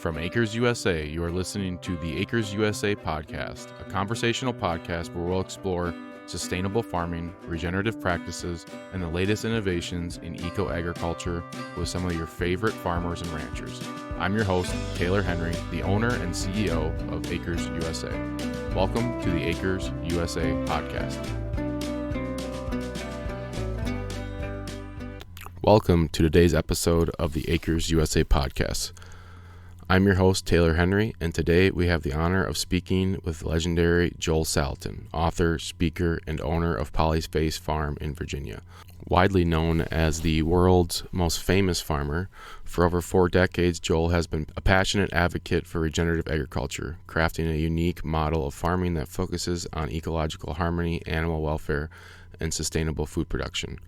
From Acres USA, you are listening to the Acres USA podcast, a conversational podcast where we'll explore sustainable farming, regenerative practices, and the latest innovations in eco-agriculture with some of your favorite farmers and ranchers. I'm your host, Taylor Henry, the owner and CEO of Acres USA. Welcome to the Acres USA podcast. Welcome to today's episode of the Acres USA podcast. I'm your host, Taylor Henry, and today we have the honor of speaking with legendary Joel Salatin, author, speaker, and owner of Polyface Farm in Virginia. Widely known as the world's most famous farmer, for over 4 decades, Joel has been a passionate advocate for regenerative agriculture, crafting a unique model of farming that focuses on ecological harmony, animal welfare, and sustainable food production.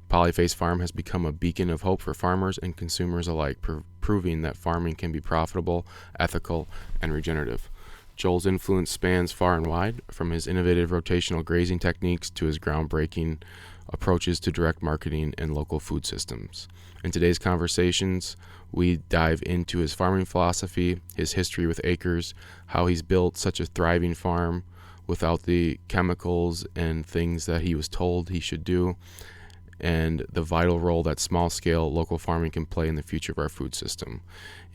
Polyface Farm has become a beacon of hope for farmers and consumers alike, proving that farming can be profitable, ethical, and regenerative. Joel's influence spans far and wide, from his innovative rotational grazing techniques to his groundbreaking approaches to direct marketing and local food systems. In today's conversations, we dive into his farming philosophy, his history with Acres, how he's built such a thriving farm without the chemicals and things that he was told he should do, and the vital role that small-scale local farming can play in the future of our food system,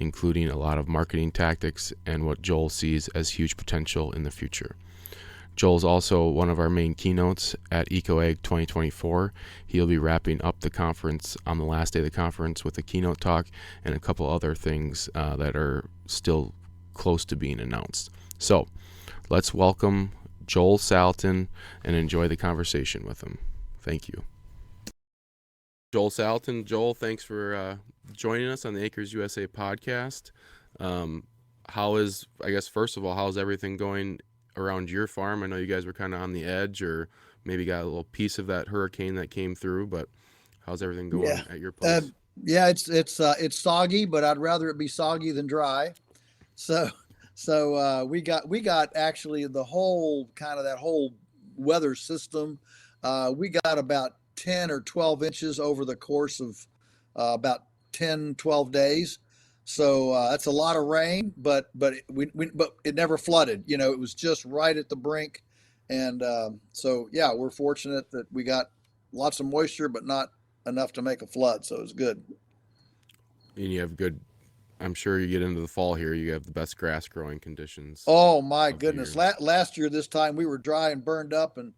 including a lot of marketing tactics and what Joel sees as huge potential in the future. Joel's also one of our main keynotes at EcoAg 2024. He'll be wrapping up the conference on the last day of the conference with a keynote talk and a couple other things that are still close to being announced. So let's welcome Joel Salatin and enjoy the conversation with him. Thank you. Joel Salatin. Joel, thanks for joining us on the Acres USA podcast. First of all, how's everything going around your farm? I know you guys were kind of on the edge, or maybe got a little piece of that hurricane that came through, but how's everything going at your place? It's soggy, but I'd rather it be soggy than dry. So we got actually the whole kind of that whole weather system. We got about 10 or 12 inches over the course of about 10, 12 days. So that's a lot of rain, but it never flooded. You know, it was just right at the brink. And we're fortunate that we got lots of moisture, but not enough to make a flood. So it was good. And you have good, I'm sure you get into the fall here, you have the best grass growing conditions. Oh my goodness. Last year, this time we were dry and burned up and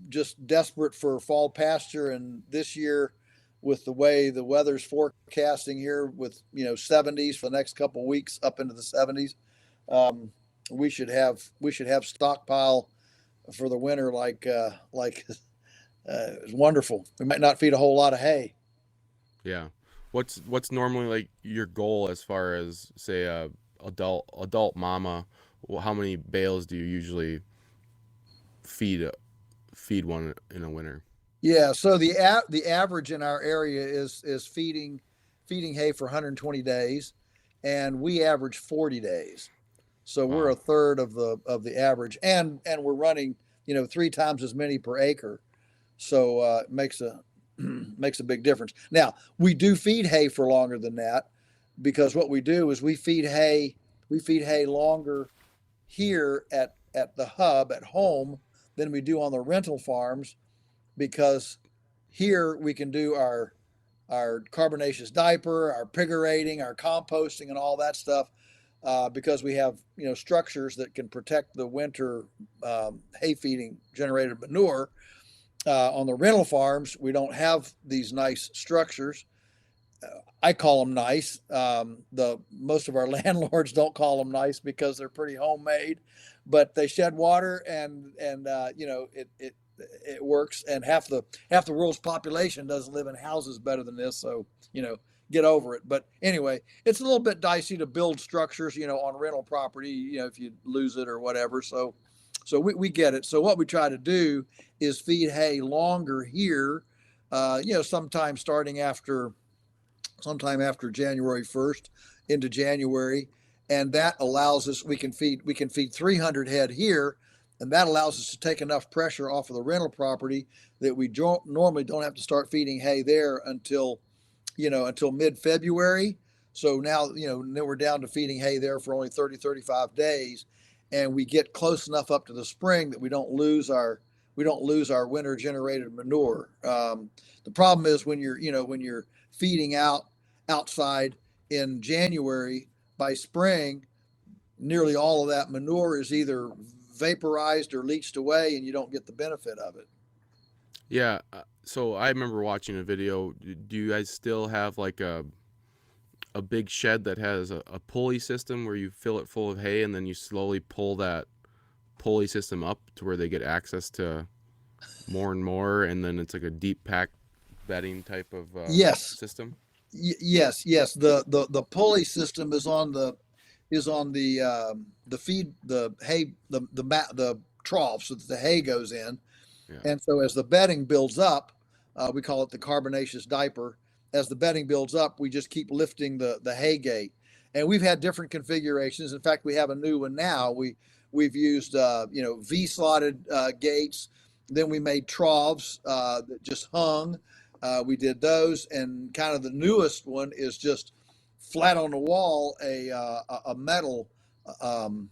just desperate for fall pasture. And this year, with the way the weather's forecasting here, with 70s for the next couple of weeks, up into the 70s, we should have stockpile for the winter. It's wonderful. We might not feed a whole lot of hay. Yeah. What's normally like your goal as far as, say, a adult mama? Well, how many bales do you usually feed one in a winter? Yeah, so the average in our area is feeding hay for 120 days, and we average 40 days. So we're a third of the average, and we're running 3 times as many per acre. So it makes a big difference. Now, we do feed hay for longer than that, because what we do is we feed hay longer here at the hub at home than we do on the rental farms, because here we can do our carbonaceous diaper, our pigerating, our composting, and all that stuff, because we have structures that can protect the winter hay feeding generated manure. On the rental farms, we don't have these nice structures. I call them nice. Most of our landlords don't call them nice because they're pretty homemade, but they shed water and it works. And half the world's population doesn't live in houses better than this. So, get over it. But anyway, it's a little bit dicey to build structures, on rental property, if you lose it or whatever. So we get it. So what we try to do is feed hay longer here, sometime January 1st into January. And that allows us, we can feed 300 head here. And that allows us to take enough pressure off of the rental property that we normally don't have to start feeding hay there until mid-February. So now, then we're down to feeding hay there for only 30, 35 days. And we get close enough up to the spring that we don't lose our winter generated manure. The problem is when you're feeding outside in January, by spring, nearly all of that manure is either vaporized or leached away, and you don't get the benefit of it. Yeah. So I remember watching a video. Do you guys still have like a big shed that has a pulley system where you fill it full of hay and then you slowly pull that pulley system up to where they get access to more and more, and then it's like a deep pack bedding type of Yes, system? yes. The pulley system is on the feed the hay the trough so that the hay goes in. Yeah. And so as the bedding builds up, we call it the carbonaceous diaper. As the bedding builds up, we just keep lifting the hay gate. And we've had different configurations. In fact, we have a new one now. We've used V slotted gates. Then we made troughs that just hung. We did those, and kind of the newest one is just flat on the wall, a metal um,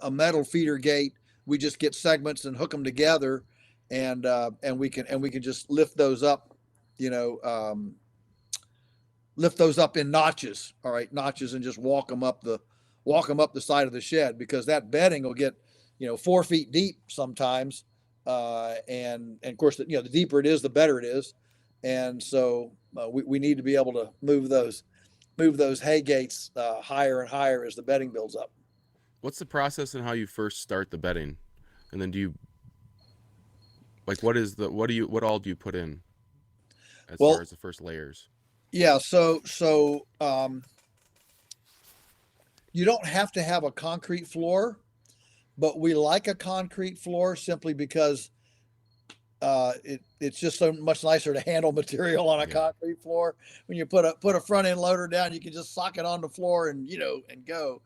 a metal feeder gate. We just get segments and hook them together, and we can just lift those up, you know, lift those up in notches. All right, notches, and just walk them up the side of the shed, because that bedding will get 4 feet deep sometimes, and of course the deeper it is, the better it is, and so we need to be able to move those hay gates higher and higher as the bedding builds up. What's the process and how you first start the bedding, and then do you like what all do you put in as far Well, as the first layers? yeah, so you don't have to have a concrete floor, but we like a concrete floor simply because it's just so much nicer to handle material on a Yeah. concrete floor. When you put a front end loader down, you can just sock it on the floor and go.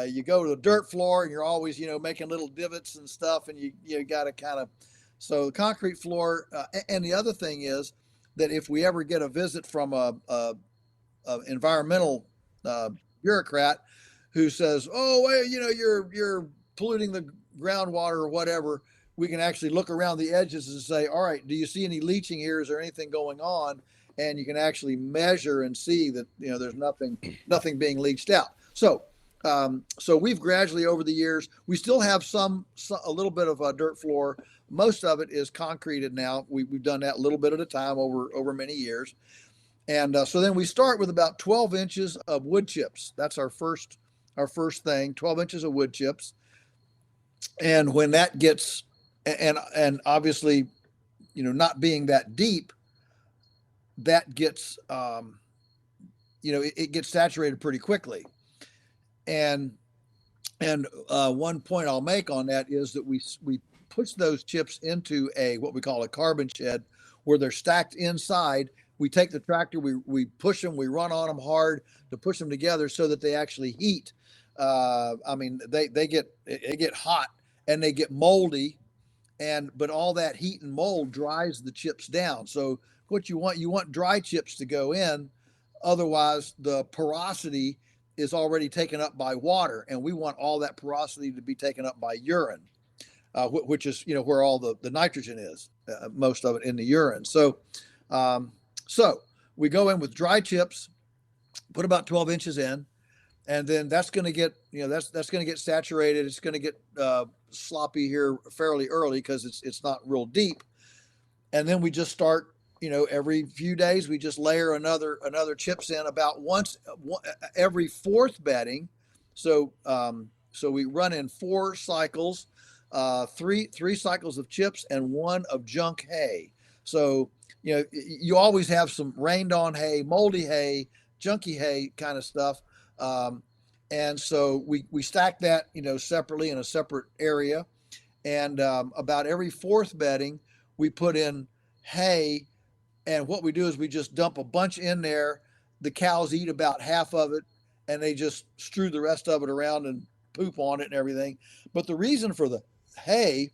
You go to the dirt floor, and you're always making little divots and stuff, and you got to kind of. So the concrete floor, and the other thing is that if we ever get a visit from a environmental bureaucrat who says, "Oh, well, you're polluting the groundwater or whatever," we can actually look around the edges and say, "All right, do you see any leaching here? Is there anything going on?" And you can actually measure and see that there's nothing being leached out. So we've gradually over the years, we still have a little bit of a dirt floor. Most of it is concreted now. We've done that a little bit at a time over many years. And so then we start with about 12 inches of wood chips. That's our first thing, 12 inches of wood chips. And when that gets, and obviously, not being that deep, that gets, it gets saturated pretty quickly. And one point I'll make on that is that we push those chips into what we call a carbon shed, where they're stacked inside. We take the tractor, we push them, we run on them hard to push them together so that they actually heat. I mean, they get hot and they get moldy, but all that heat and mold dries the chips down. So what you want dry chips to go in, otherwise the porosity is already taken up by water, and we want all that porosity to be taken up by urine, which is where all the nitrogen is, most of it in the urine. So we go in with dry chips, put about 12 inches in, and then that's going to get that's going to get saturated. It's going to get sloppy here fairly early because it's not real deep, and then we just start. Every few days we just layer another chips in about once every fourth bedding. So we run in 4 cycles, three cycles of chips and 1 of junk hay. So you always have some rained on hay, moldy hay, junky hay kind of stuff. And so we stack that separately in a separate area, and about every fourth bedding we put in hay. And what we do is we just dump a bunch in there. The cows eat about half of it, and they just strew the rest of it around and poop on it and everything. But the reason for the hay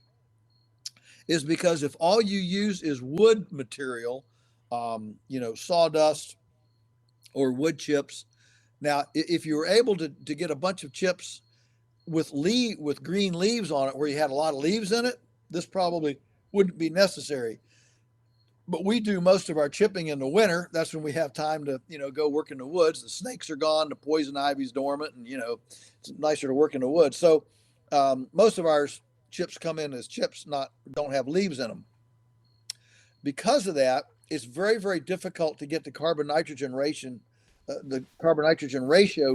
is because if all you use is wood material, sawdust or wood chips. Now, if you were able to get a bunch of chips with green leaves on it, where you had a lot of leaves in it, this probably wouldn't be necessary. But we do most of our chipping in the winter. That's when we have time to, go work in the woods. The snakes are gone, the poison ivy's dormant, and it's nicer to work in the woods. So most of our chips come in as chips, don't have leaves in them. Because of that, it's very, very difficult to get the carbon nitrogen ratio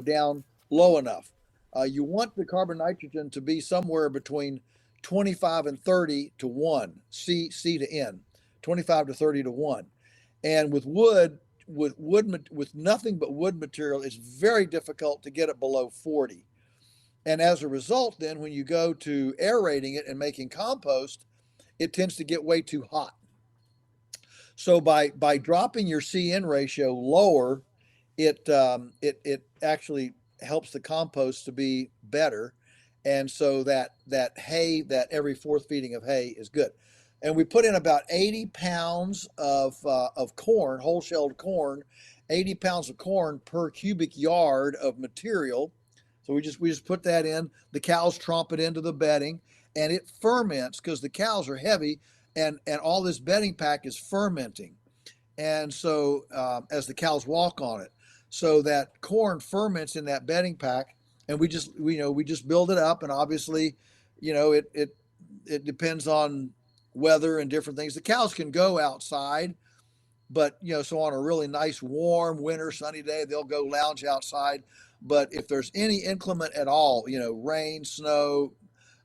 down low enough. You want the carbon nitrogen to be somewhere between 25 and 30 to 1, C to N, 25 to 30 to 1. And with nothing but wood material, it's very difficult to get it below 40. And as a result, then when you go to aerating it and making compost, it tends to get way too hot. So by dropping your CN ratio lower, it actually helps the compost to be better, and so that hay, that every fourth feeding of hay is good. And we put in about 80 pounds of corn, whole shelled corn, 80 pounds of corn per cubic yard of material. So we just put that in. The cows tromp it into the bedding, and it ferments because the cows are heavy, and all this bedding pack is fermenting. And so as the cows walk on it, so that corn ferments in that bedding pack, and we just build it up, and obviously, it depends on weather and different things. The cows can go outside, but so on a really nice warm winter sunny day, they'll go lounge outside. But if there's any inclement at all, rain, snow,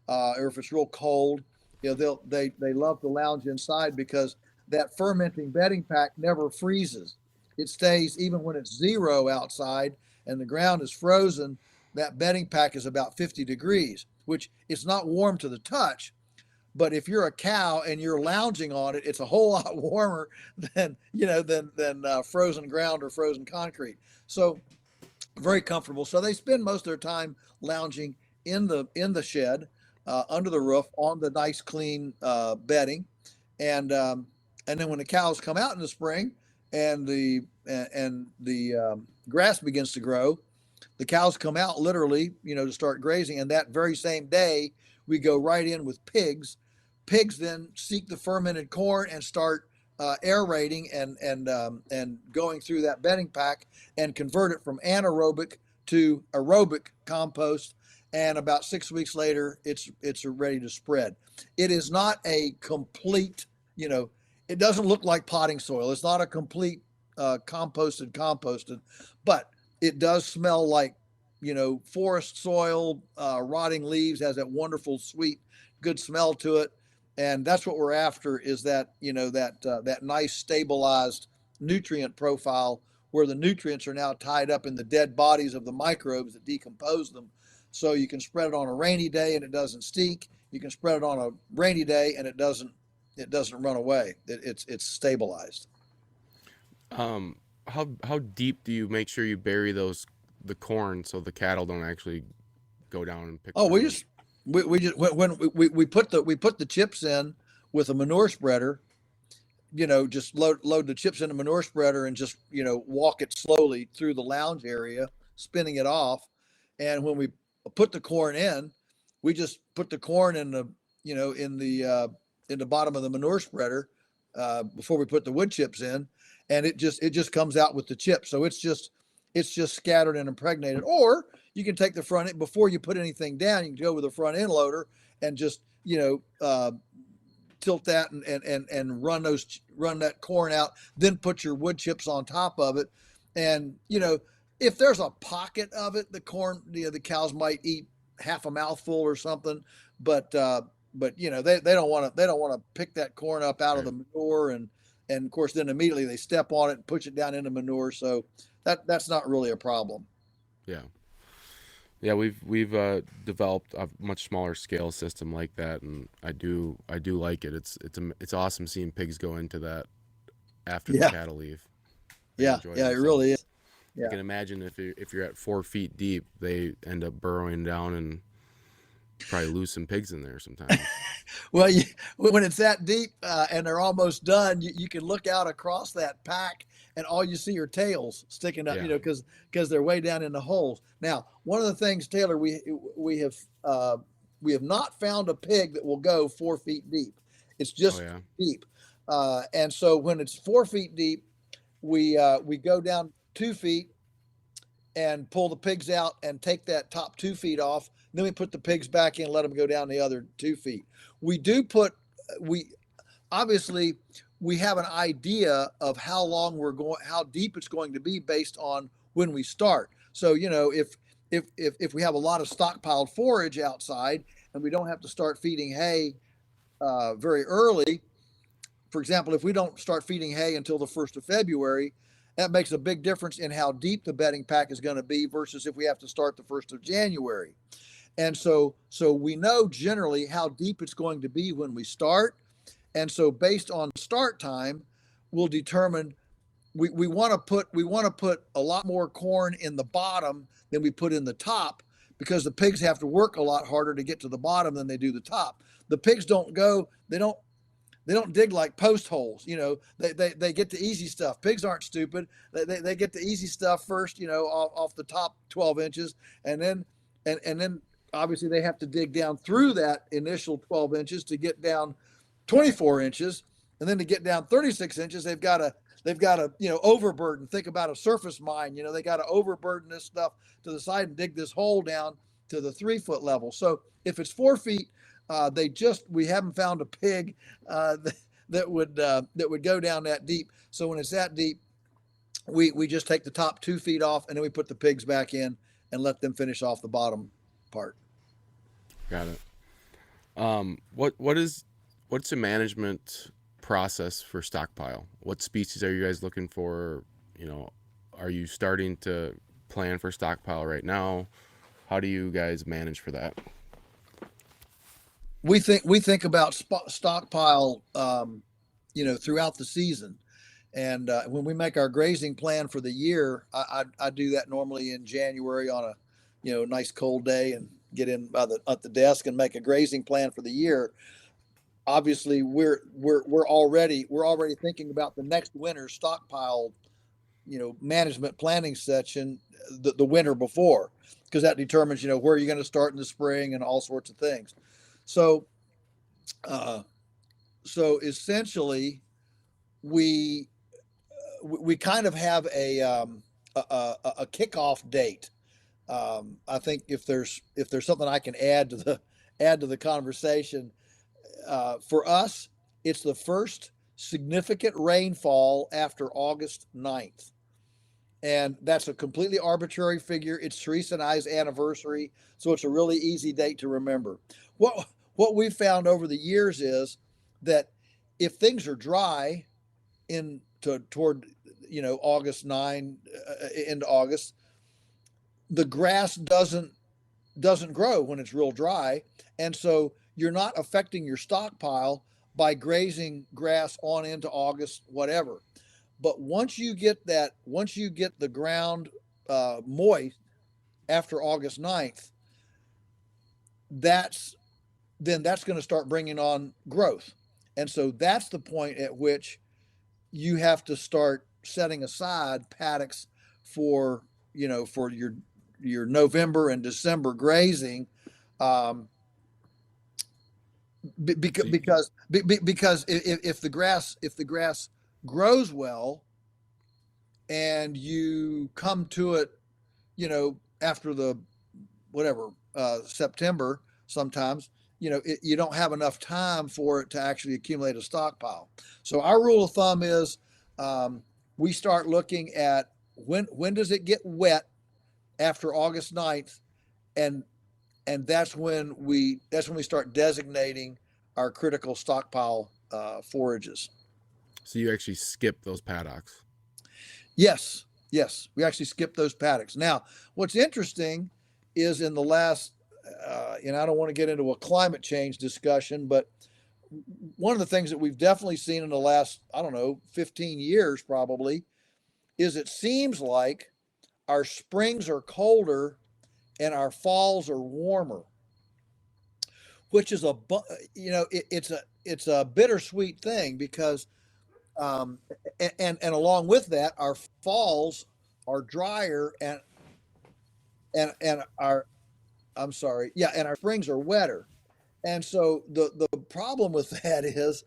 or if it's real cold, they love to lounge inside, because that fermenting bedding pack never freezes. It stays even when it's 0 outside and the ground is frozen. That bedding pack is about 50 degrees, which it's not warm to the touch. But if you're a cow and you're lounging on it, it's a whole lot warmer than frozen ground or frozen concrete. So very comfortable. So they spend most of their time lounging in the shed, under the roof, on the nice clean bedding, and then when the cows come out in the spring and the grass begins to grow, the cows come out literally, to start grazing. And that very same day, we go right in with pigs. Pigs then seek the fermented corn and start aerating and going through that bedding pack and convert it from anaerobic to aerobic compost. And about 6 weeks later, it's ready to spread. It is not a complete, it doesn't look like potting soil. It's not a complete composted, but it does smell like, forest soil, rotting leaves, has that wonderful, sweet, good smell to it. And that's what we're after, is that, that nice stabilized nutrient profile, where the nutrients are now tied up in the dead bodies of the microbes that decompose them. So you can spread it on a rainy day and it doesn't stink. You can spread it on a rainy day and it doesn't run away. It's stabilized. How deep do you make sure you bury the corn so the cattle don't actually go down and pick? Oh, we just when we put the chips in with a manure spreader, just load the chips in a manure spreader and just walk it slowly through the lounge area, spinning it off. And when we put the corn in, we just put the corn in the in the bottom of the manure spreader before we put the wood chips in, and it just comes out with the chips. So it's just scattered and impregnated. Or you can take the front end before you put anything down. You can go with a front end loader and just tilt that and run that corn out. Then put your wood chips on top of it, and if there's a pocket of it, the corn, the cows might eat half a mouthful or something, but they don't want to pick that corn up out of the manure, and of course then immediately they step on it and push it down into manure. So that's not really a problem. Yeah, we've developed a much smaller scale system like that, and I do like it. It's awesome seeing pigs go into that after the cattle leave. It really is. Yeah. I can imagine if you're at 4 feet deep, they end up burrowing down and probably lose some pigs in there sometimes. Well, when it's that deep and they're almost done, you can look out across that pack and all you see are tails sticking up, Yeah. because they're way down in the holes. Now, one of the things, Taylor, we have not found a pig that will go 4 feet deep. It's Oh just yeah. deep, and so when it's 4 feet deep, we go down 2 feet and pull the pigs out and take that top 2 feet off. Then we put the pigs back in, let them go down the other 2 feet. We do put we obviously we have an idea of how long we're going, how deep it's going to be based on when we start. So if we have a lot of stockpiled forage outside and we don't have to start feeding hay very early, for example, if we don't start feeding hay until the 1st of February, that makes a big difference in how deep the bedding pack is going to be versus if we have to start the 1st of January. And so we know generally how deep it's going to be when we start. And so based on start time, we'll determine we want to put a lot more corn in the bottom than we put in the top, because the pigs have to work a lot harder to get to the bottom than they do the top. The pigs don't dig like post holes. They get the easy stuff. Pigs aren't stupid. They get the easy stuff first, off the top 12 inches. And then obviously they have to dig down through that initial 12 inches to get down 24 inches. And then to get down 36 inches, they've got to overburden. Think about a surface mine. They got to overburden this stuff to the side and dig this hole down to the 3 foot level. So if it's 4 feet, we haven't found a pig that would go down that deep. So when it's that deep, we just take the top 2 feet off and then we put the pigs back in and let them finish off the bottom part. Got it. What's the management process for Stockpile? What species are you guys looking for? Are you starting to plan for Stockpile right now? How do you guys manage for that? We think about stockpile, throughout the season. And when we make our grazing plan for the year, I do that normally in January on a nice cold day, and get in at the desk and make a grazing plan for the year. Obviously, we're already thinking about the next winter's stockpile, management planning section, the winter before, because that determines where you're going to start in the spring and all sorts of things. So uh, so essentially, we we kind of have a kickoff date. I think if there's something I can add to the conversation, for us, it's the first significant rainfall after August 9th. And that's a completely arbitrary figure. It's Teresa and I's anniversary, so it's a really easy date to remember. What we've found over the years is that if things are dry toward August 9 into August, the grass doesn't grow when it's real dry, and so you're not affecting your stockpile by grazing grass on into August, whatever. But once you get the ground moist after August 9th, that's that's going to start bringing on growth. And so that's the point at which you have to start setting aside paddocks for, for your November and December grazing. Um, So because if the grass grows well and you come to it, after the whatever September, sometimes you don't have enough time for it to actually accumulate a stockpile. So our rule of thumb is, we start looking at when does it get wet after August 9th, and that's when we start designating our critical stockpile forages. so you actually skip those paddocks. Yes, yes, we actually skip those paddocks. Now, what's interesting is in the last, I don't want to get into a climate change discussion, but one of the things that we've definitely seen in the last, I don't know, 15 years probably, is it seems like our springs are colder and our falls are warmer. which is it's a bittersweet thing because and along with that, our falls are drier and our I'm sorry, yeah, and our springs are wetter. And so the problem with that is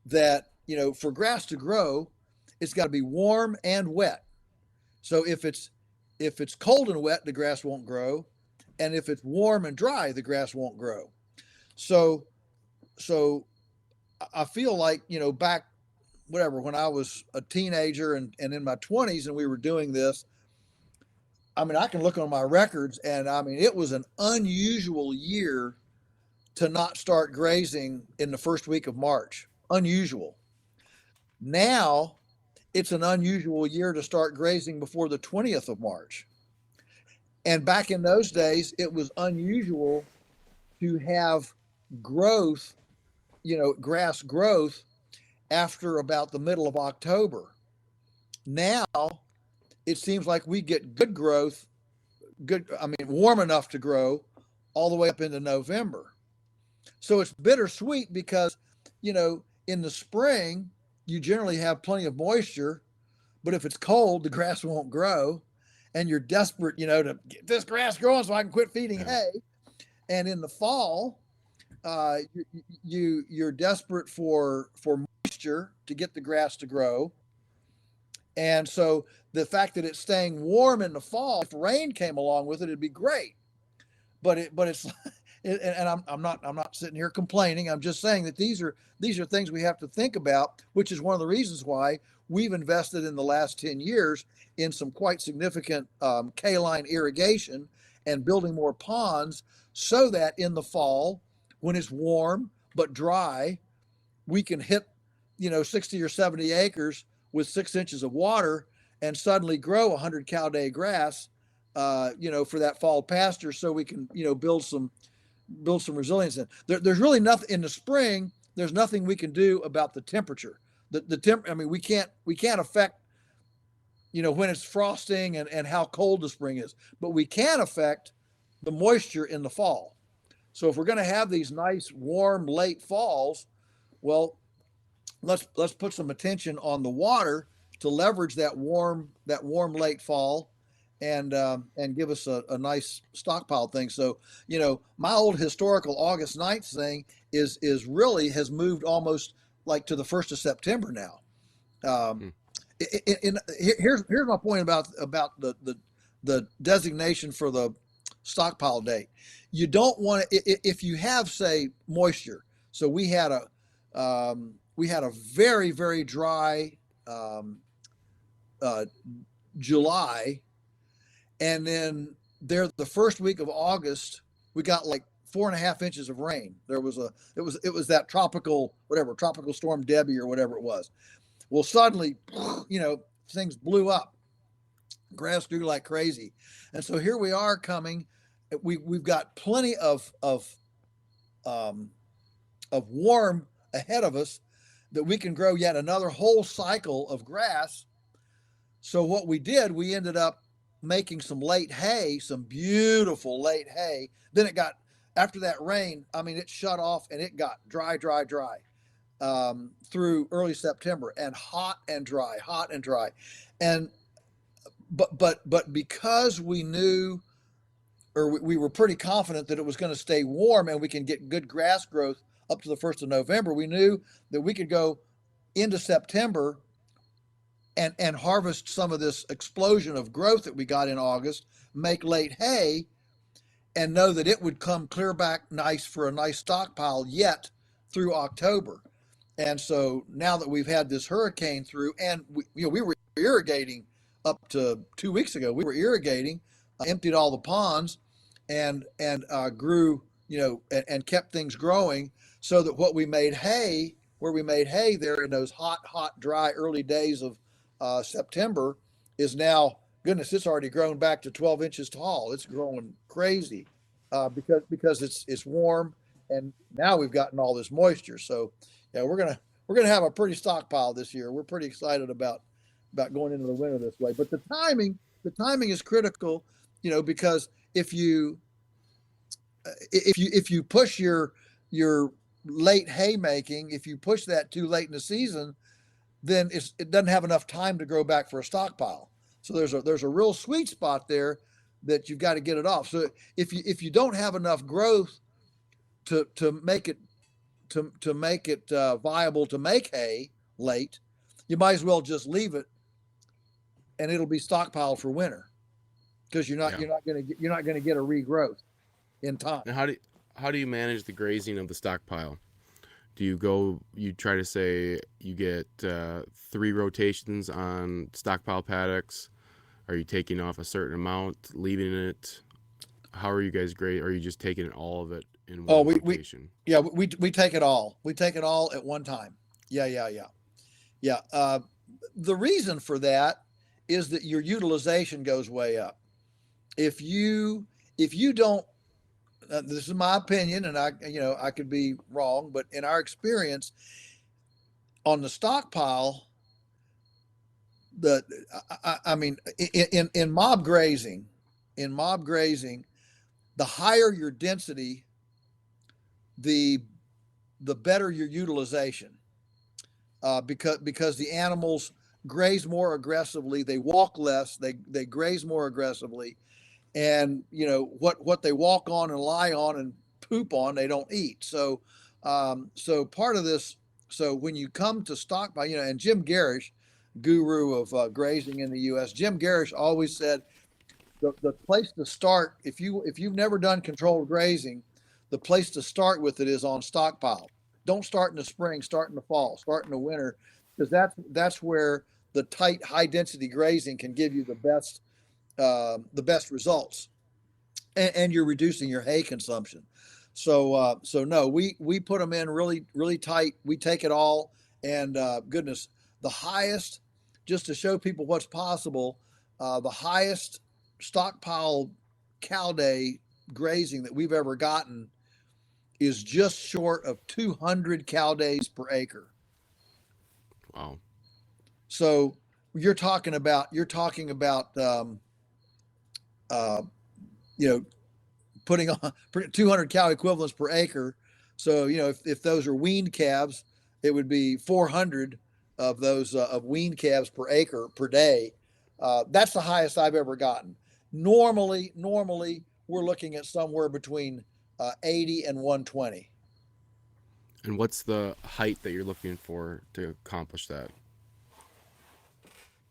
that for grass to grow, it's got to be warm and wet. So if it's cold and wet, the grass won't grow, and if it's warm and dry, the grass won't grow. So so I feel like back whatever when I was a teenager and in my 20s and we were doing this. I mean, I can look on my records, and I mean, it was an unusual year to not start grazing in the first week of March. Unusual. Now it's an unusual year to start grazing before the 20th of March. And back in those days, it was unusual to have growth, grass growth after about the middle of October. Now it seems like we get good growth, I mean, warm enough to grow all the way up into November. So it's bittersweet because, in the spring, you generally have plenty of moisture, but if it's cold, the grass won't grow. And you're desperate, to get this grass growing so I can quit feeding hay. And in the fall, you're desperate for moisture to get the grass to grow. And so the fact that it's staying warm in the fall, if rain came along with it, it'd be great. But it's and I'm not sitting here complaining. I'm just saying that these are things we have to think about, which is one of the reasons why we've invested in the last 10 years in some quite significant K-line irrigation and building more ponds so that in the fall, when it's warm but dry, we can hit 60 or 70 acres with 6 inches of water and suddenly grow 100 cow day grass, for that fall pasture, so we can build some resilience in. There's really nothing in the spring. There's nothing we can do about the temperature. I mean, we can't affect when it's frosting and how cold the spring is, but we can affect the moisture in the fall. So if we're going to have these nice warm late falls, well, let's put some attention on the water to leverage that warm late fall and give us a nice stockpile thing. So my old historical August 9th thing is really has moved almost like to the 1st of September now. Here's my point about the designation for the stockpile date. You don't want to, if you have, say, moisture. So we had a very, very dry July, and then the first week of August we got like 4.5 inches of rain. It was that tropical storm Debbie or whatever it was. Well, suddenly, things blew up. Grass grew like crazy, and so here we are coming. We've got plenty of warm ahead of us that we can grow yet another whole cycle of grass. So what we did, we ended up making some late hay, some beautiful late hay. Then it got, after that rain, I mean, it shut off and it got dry through early September, and hot and dry. And but because we knew, or we were pretty confident that it was going to stay warm and we can get good grass growth up to the 1st of November, we knew that we could go into September and harvest some of this explosion of growth that we got in August, make late hay, and know that it would come clear back nice for a nice stockpile yet through October. And so now that we've had this hurricane through, and we were irrigating up to 2 weeks ago, we were irrigating, emptied all the ponds, and grew, and kept things growing, so that where we made hay there in those hot, dry early days of September is now, goodness, it's already grown back to 12 inches tall. It's growing crazy because it's warm, and now we've gotten all this moisture. So yeah, we're gonna have a pretty stockpile this year. We're pretty excited about going into the winter this way. But the timing is critical, because if you push your your late haymaking, if you push that too late in the season, then it doesn't have enough time to grow back for a stockpile. So there's a real sweet spot there that you've got to get it off. So if you don't have enough growth to make it viable to make hay late, you might as well just leave it, and it'll be stockpiled for winter, because you're not going to get a regrowth in time. And how do you manage the grazing of the stockpile? Do you try to say you get 3 rotations on stockpile paddocks? Are you taking off a certain amount, leaving it? How are you guys grade? Are you just taking all of it in one rotation? We take it all. We take it all at one time. Yeah. The reason for that is that your utilization goes way up. If you don't, this is my opinion, and I could be wrong, but in our experience on the stockpile, in mob grazing, the higher your density, the better your utilization, because the animals graze more aggressively, they walk less, they graze more aggressively, and what they walk on and lie on and poop on, they don't eat. So part of this, so when you come to stockpile, and Jim Garish, guru of grazing in the U.S., Jim Garish always said the place to start, if you've never done controlled grazing, the place to start with it is on stockpile. Don't start in the spring, start in the fall, start in the winter, because that's where the tight, high density grazing can give you the best results, and you're reducing your hay consumption. So no, we put them in really, really tight. We take it all, and goodness, the highest, just to show people what's possible, the highest stockpile cow day grazing that we've ever gotten is just short of 200 cow days per acre. Wow. So you're talking about putting on 200 cow equivalents per acre. So if those are weaned calves, it would be 400 of those of weaned calves per acre per day. That's the highest I've ever gotten. Normally we're looking at somewhere between 80 and 120. And what's the height that you're looking for to accomplish that?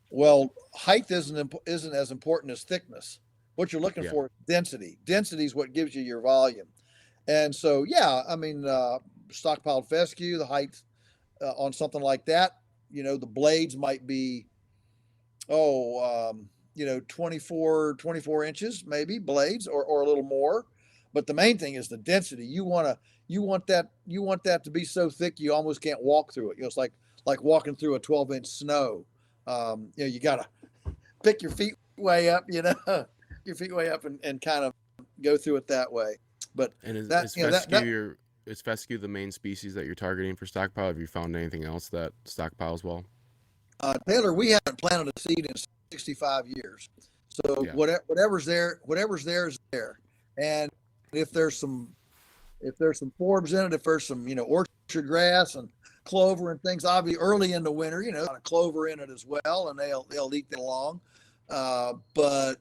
Well, height isn't as important as thickness. What you're looking for is density. Density is what gives you your volume. And so, stockpiled fescue, the height on something like that, the blades might be, 24 inches, maybe, blades, or a little more. But the main thing is the density. You want that to be so thick you almost can't walk through it. It's like walking through a 12-inch snow. You got to pick your feet way up, your feet way up and kind of go through it that way. But is fescue the main species that you're targeting for stockpile? Have you found anything else that stockpiles well? Taylor, we haven't planted a seed in 65 years. So whatever's there is there. And if there's some forbs in it, if there's some, orchard grass and clover and things, obviously early in the winter, a clover in it as well, and they'll eat that along. But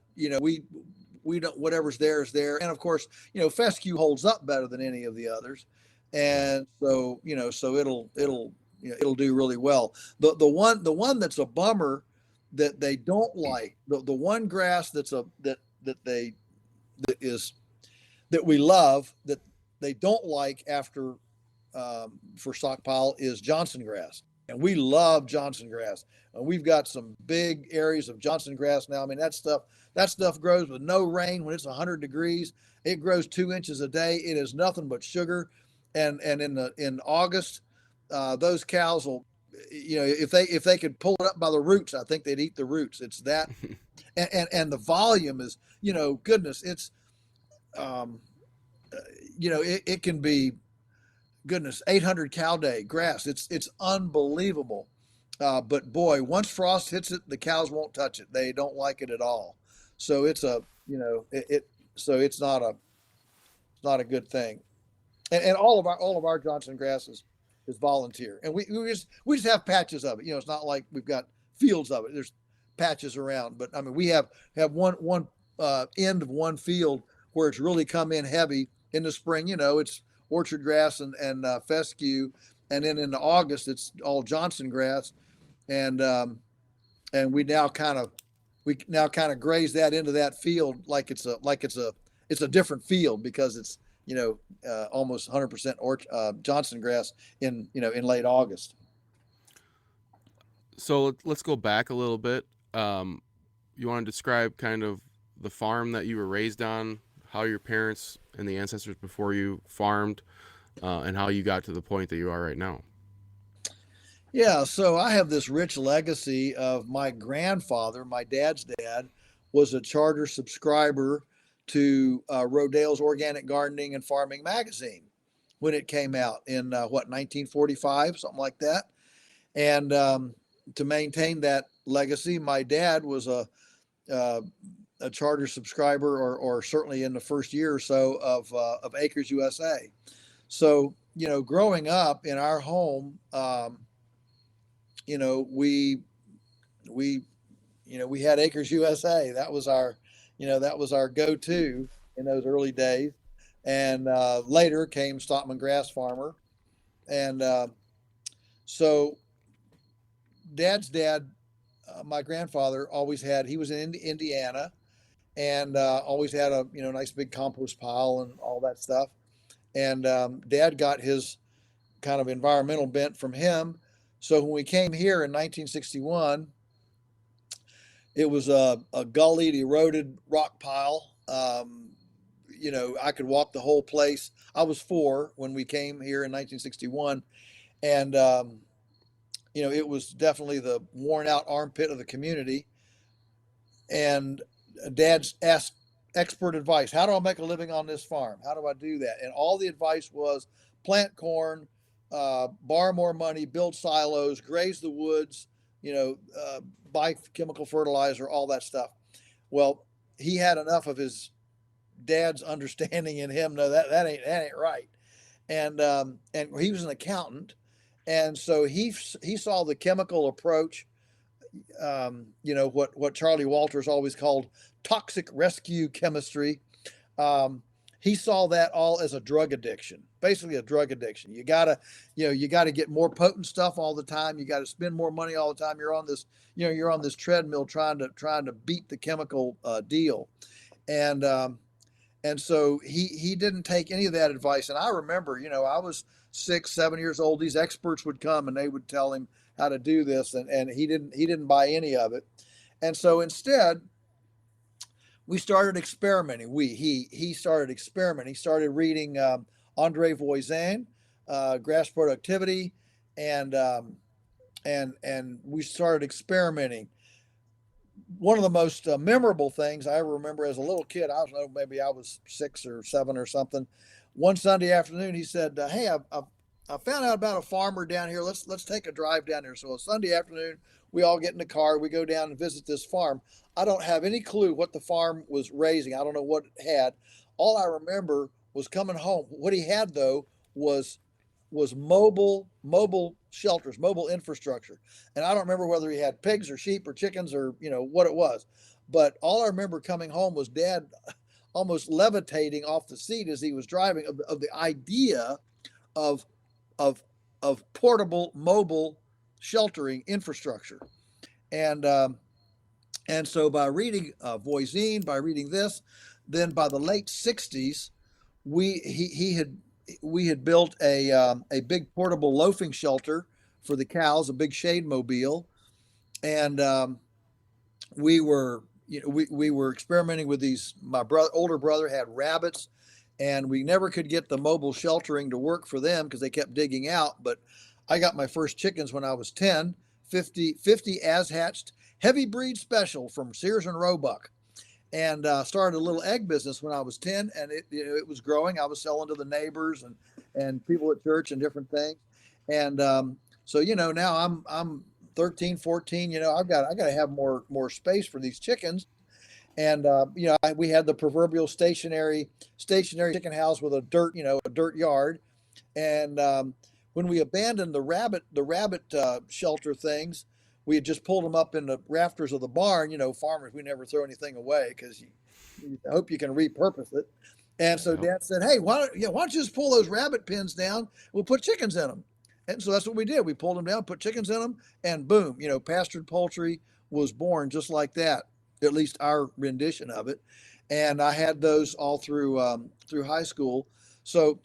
we don't, whatever's there is there. And of course, fescue holds up better than any of the others. And so, so it'll do really well. The one that's a bummer that they don't like, the one grass that we love that they don't like after for stockpile is Johnson grass. And we love Johnson grass. And we've got some big areas of Johnson grass now. I mean, that stuff grows with no rain when it's 100 degrees. It grows 2 inches a day. It is nothing but sugar. And in August, those cows will, if they could pull it up by the roots, I think they'd eat the roots. It's that, and the volume is, goodness, it's, it can be, goodness, 800 cow day grass. It's unbelievable. But boy, once frost hits it, the cows won't touch it. They don't like it at all. So it's so it's not a good thing. and all of our Johnson grass is volunteer, and we just have patches of it. It's not like we've got fields of it. There's patches around, but I mean we have one end of one field where it's really come in heavy in the spring. It's orchard grass and fescue, and then in August it's all Johnson grass, and and we now kind of graze that into that field like it's a different field because it's almost 100% Johnson grass in late August. So let's go back a little bit. You want to describe kind of the farm that you were raised on, how your parents and the ancestors before you farmed, and how you got to the point that you are right now. Yeah, so I have this rich legacy of my grandfather. My dad's dad was a charter subscriber to Rodale's Organic Gardening and Farming magazine when it came out in 1945, something like that. And to maintain that legacy, my dad was uh, a charter subscriber, or certainly in the first year or so of Acres U.S.A. So growing up in our home. We we we had Acres USA. That was our go-to in those early days. And later came Stockman Grass Farmer. And so Dad's dad, my grandfather, he was in Indiana, and always had a nice big compost pile and all that stuff. And Dad got his kind of environmental bent from him. So when we came here in 1961, it was a gullied, eroded rock pile. I could walk the whole place. I was 4 when we came here in 1961, and it was definitely the worn out armpit of the community. And Dad's asked expert advice. How do I make a living on this farm? How do I do that? And all the advice was plant corn, borrow more money, build silos, graze the woods, buy chemical fertilizer, all that stuff. Well, he had enough of his dad's understanding in him. No, that ain't right. And he was an accountant, and so he saw the chemical approach. What Charlie Walters always called toxic rescue chemistry. He saw that all as a drug addiction, basically a drug addiction. You gotta get more potent stuff all the time. You got to spend more money all the time. You're on this treadmill trying to beat the chemical deal, and so he didn't take any of that advice. And I remember, I was 6, 7 years old. These experts would come and they would tell him how to do this, and he didn't buy any of it. And so instead, we started experimenting. He started experimenting. He started reading Andre Voisin, Grass Productivity, and we started experimenting. One of the most memorable things I ever remember as a little kid, I don't know, maybe I was 6 or 7 or something. One Sunday afternoon, he said, "Hey, I found out about a farmer down here. Let's take a drive down there." So a Sunday afternoon, we all get in the car. We go down and visit this farm. I don't have any clue what the farm was raising. I don't know what it had. All I remember was coming home. What he had though was mobile shelters, mobile infrastructure. And I don't remember whether he had pigs or sheep or chickens or what it was. But all I remember coming home was Dad almost levitating off the seat as he was driving of the idea of of portable mobile sheltering infrastructure. And so by reading Voisin, by reading this, then by the late 60s, we had built a big portable loafing shelter for the cows, a big shade mobile, and we were we were experimenting with these. My older brother had rabbits, and we never could get the mobile sheltering to work for them because they kept digging out. But I got my first chickens when I was 10, 50 as hatched, heavy breed special from Sears and Roebuck, and started a little egg business when I was 10, and it was growing. I was selling to the neighbors and people at church and different things. And so now I'm 13, 14. I got to have more space for these chickens. And we had the proverbial stationary chicken house with a dirt yard. And when we abandoned the rabbit shelter things, we had just pulled them up in the rafters of the barn. Farmers, we never throw anything away because you hope you can repurpose it. And so Yep. Dad said, "Hey, why don't you just pull those rabbit pens down? We'll put chickens in them." And so that's what we did. We pulled them down, put chickens in them, and boom, pastured poultry was born just like that. At least our rendition of it. And I had those all through high school. So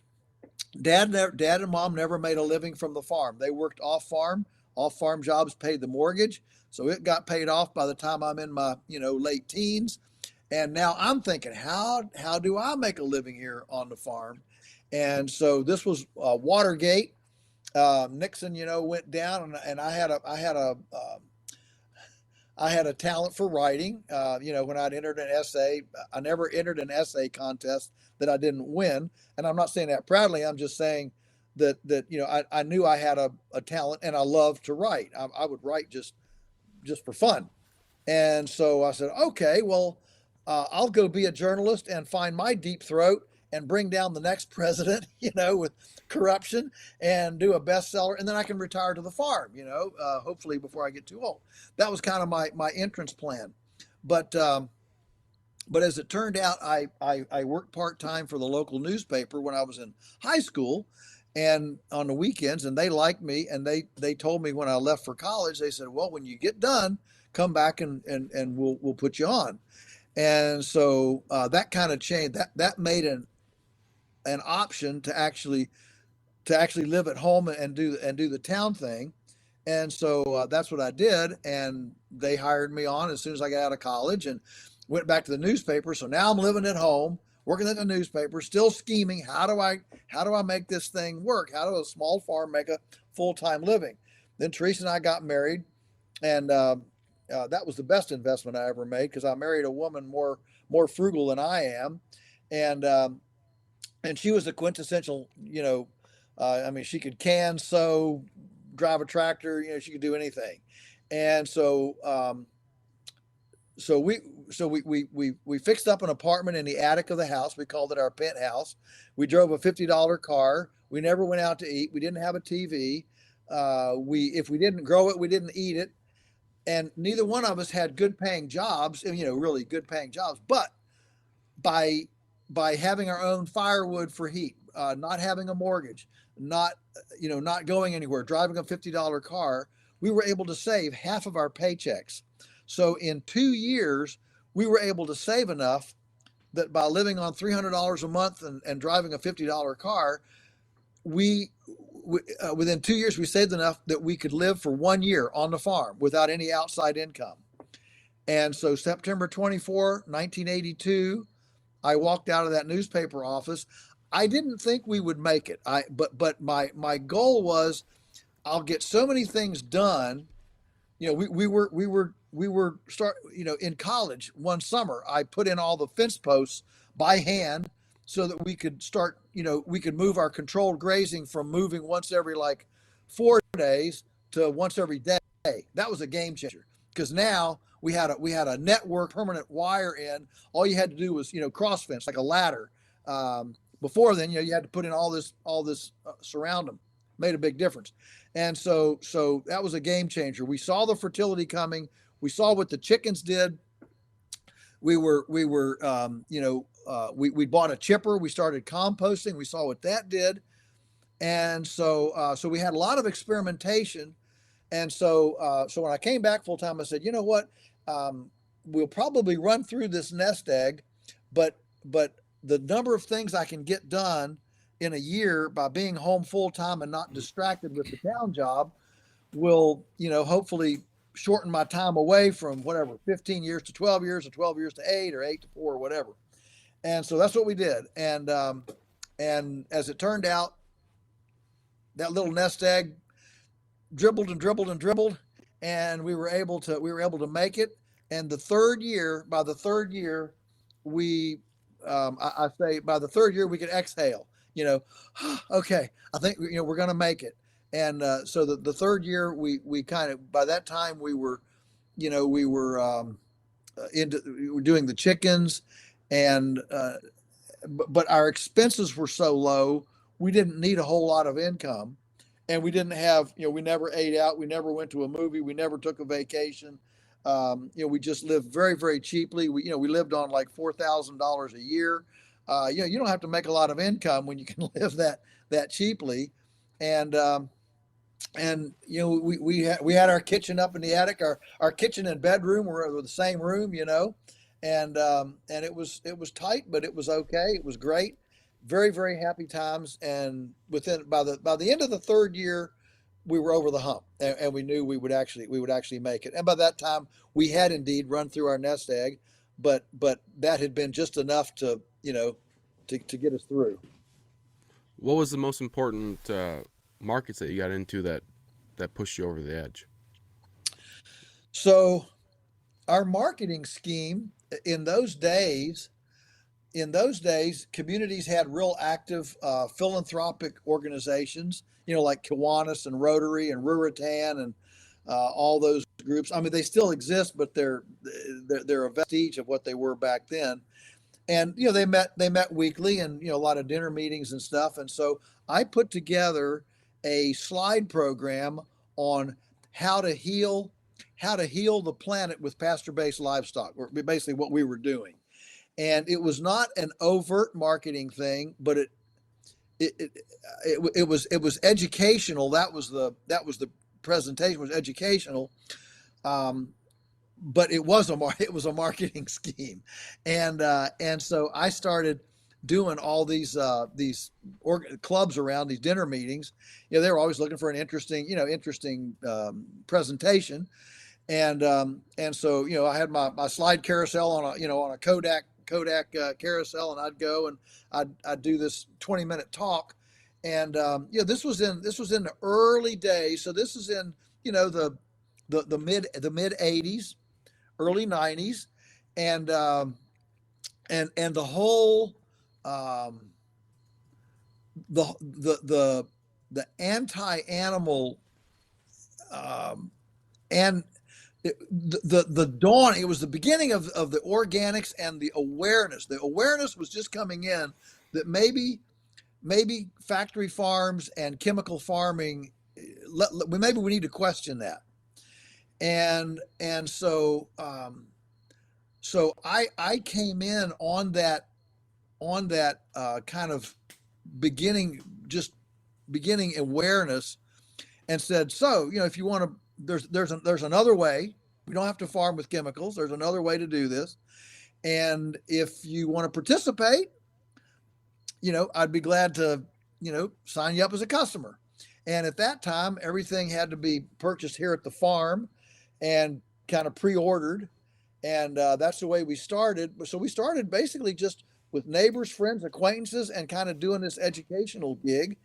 Dad and Mom never made a living from the farm. They worked off farm. Off farm jobs paid the mortgage, so it got paid off by the time I'm in my late teens. And now I'm thinking, how do I make a living here on the farm? And so this was Watergate. Nixon, went down, and I had a talent for writing. When I'd entered an essay, I never entered an essay contest that I didn't win. And I'm not saying that proudly. I'm just saying that I knew I had a talent, and I loved to write. I would write just for fun. And so I said, okay, well, I'll go be a journalist and find my deep throat and bring down the next president, with corruption, and do a bestseller, and then I can retire to the farm, hopefully before I get too old. That was kind of my entrance plan. But but as it turned out, I worked part time for the local newspaper when I was in high school, and on the weekends, and they liked me, and they told me when I left for college, they said, well, when you get done, come back and we'll put you on. And so that kind of changed. That made an option to actually live at home and do the town thing. And so that's what I did, and they hired me on as soon as I got out of college, and went back to the newspaper. So now I'm living at home, working at the newspaper, still scheming. How do I make this thing work? How does a small farm make a full-time living? Then Teresa and I got married, and that was the best investment I ever made, because I married a woman more frugal than I am, and she was the quintessential, she could can, sew, drive a tractor, she could do anything. And so we fixed up an apartment in the attic of the house. We called it our penthouse. We drove a $50 car. We never went out to eat. We didn't have a TV. If we didn't grow it, we didn't eat it. And neither one of us had good paying jobs, really good paying jobs. But by having our own firewood for heat, not having a mortgage, not going anywhere, driving a $50 car, we were able to save half of our paychecks. So in 2 years, we were able to save enough that by living on $300 a month and driving a $50 car, within 2 years, we saved enough that we could live for 1 year on the farm without any outside income. And so September 24, 1982, I walked out of that newspaper office. I didn't think we would make it. But my goal was, I'll get so many things done. We were in college one summer. I put in all the fence posts by hand so that we could start, we could move our controlled grazing from moving once every like 4 days to once every day. That was a game changer, because now we had a network permanent wire in. All you had to do was cross fence like a ladder. Before then, you had to put in all this surround them. Made a big difference. And so that was a game changer. We saw the fertility coming. We saw what the chickens did. We bought a chipper. We started composting. We saw what that did. And so we had a lot of experimentation. And so when I came back full time, I said, you know what? We'll probably run through this nest egg, but the number of things I can get done in a year by being home full time and not distracted with the town job will, hopefully shorten my time away from whatever, 15 years to 12 years, or 12 years to 8, or 8 to 4, or whatever. And so that's what we did. And as it turned out, that little nest egg dribbled and dribbled and dribbled, and we were able to make it. And by the third year, I say by the third year we could exhale. Okay, I think we're going to make it. And so the third year, we kind of, by that time we were into doing the chickens, and but our expenses were so low, we didn't need a whole lot of income, and we didn't have, we never ate out, we never went to a movie, we never took a vacation. We just lived very, very cheaply. We lived on like $4,000 a year. You don't have to make a lot of income when you can live that cheaply, and we had our kitchen up in the attic. Our kitchen and bedroom were the same room, and it was tight, but it was okay. It was great. Very, very happy times. And by the end of the third year, we were over the hump, and we knew we would actually make it. And by that time, we had indeed run through our nest egg, but that had been just enough to get us through. What was the most important markets that you got into that pushed you over the edge? So our marketing scheme in those days communities had real active philanthropic organizations, like Kiwanis and Rotary and Ruritan and all those groups. I mean, they still exist, but they're a vestige of what they were back then. And they met weekly, and a lot of dinner meetings and stuff. And so I put together a slide program on how to heal the planet with pasture-based livestock, or basically what we were doing. And it was not an overt marketing thing, but it was educational. That was the presentation, was educational. But it was a marketing scheme, and so I started doing all these clubs around these dinner meetings. They were always looking for an interesting presentation, and so I had my slide carousel on a Kodak carousel, and I'd go and I'd do this 20-minute talk, and this was in the early days. So this is in the mid '80s, early '90s, and the whole the anti-animal, and the dawn. It was the beginning of the organics and the awareness. The awareness was just coming in that maybe factory farms and chemical farming, maybe we need to question that. And so I came in on that kind of beginning just beginning awareness, and said, so if you want to, there's another way. We don't have to farm with chemicals. There's another way to do this, and if you want to participate, I'd be glad to sign you up as a customer. And at that time, everything had to be purchased here at the farm and kind of pre-ordered, and that's the way we started. So we started basically just with neighbors, friends, acquaintances, and kind of doing this educational gig.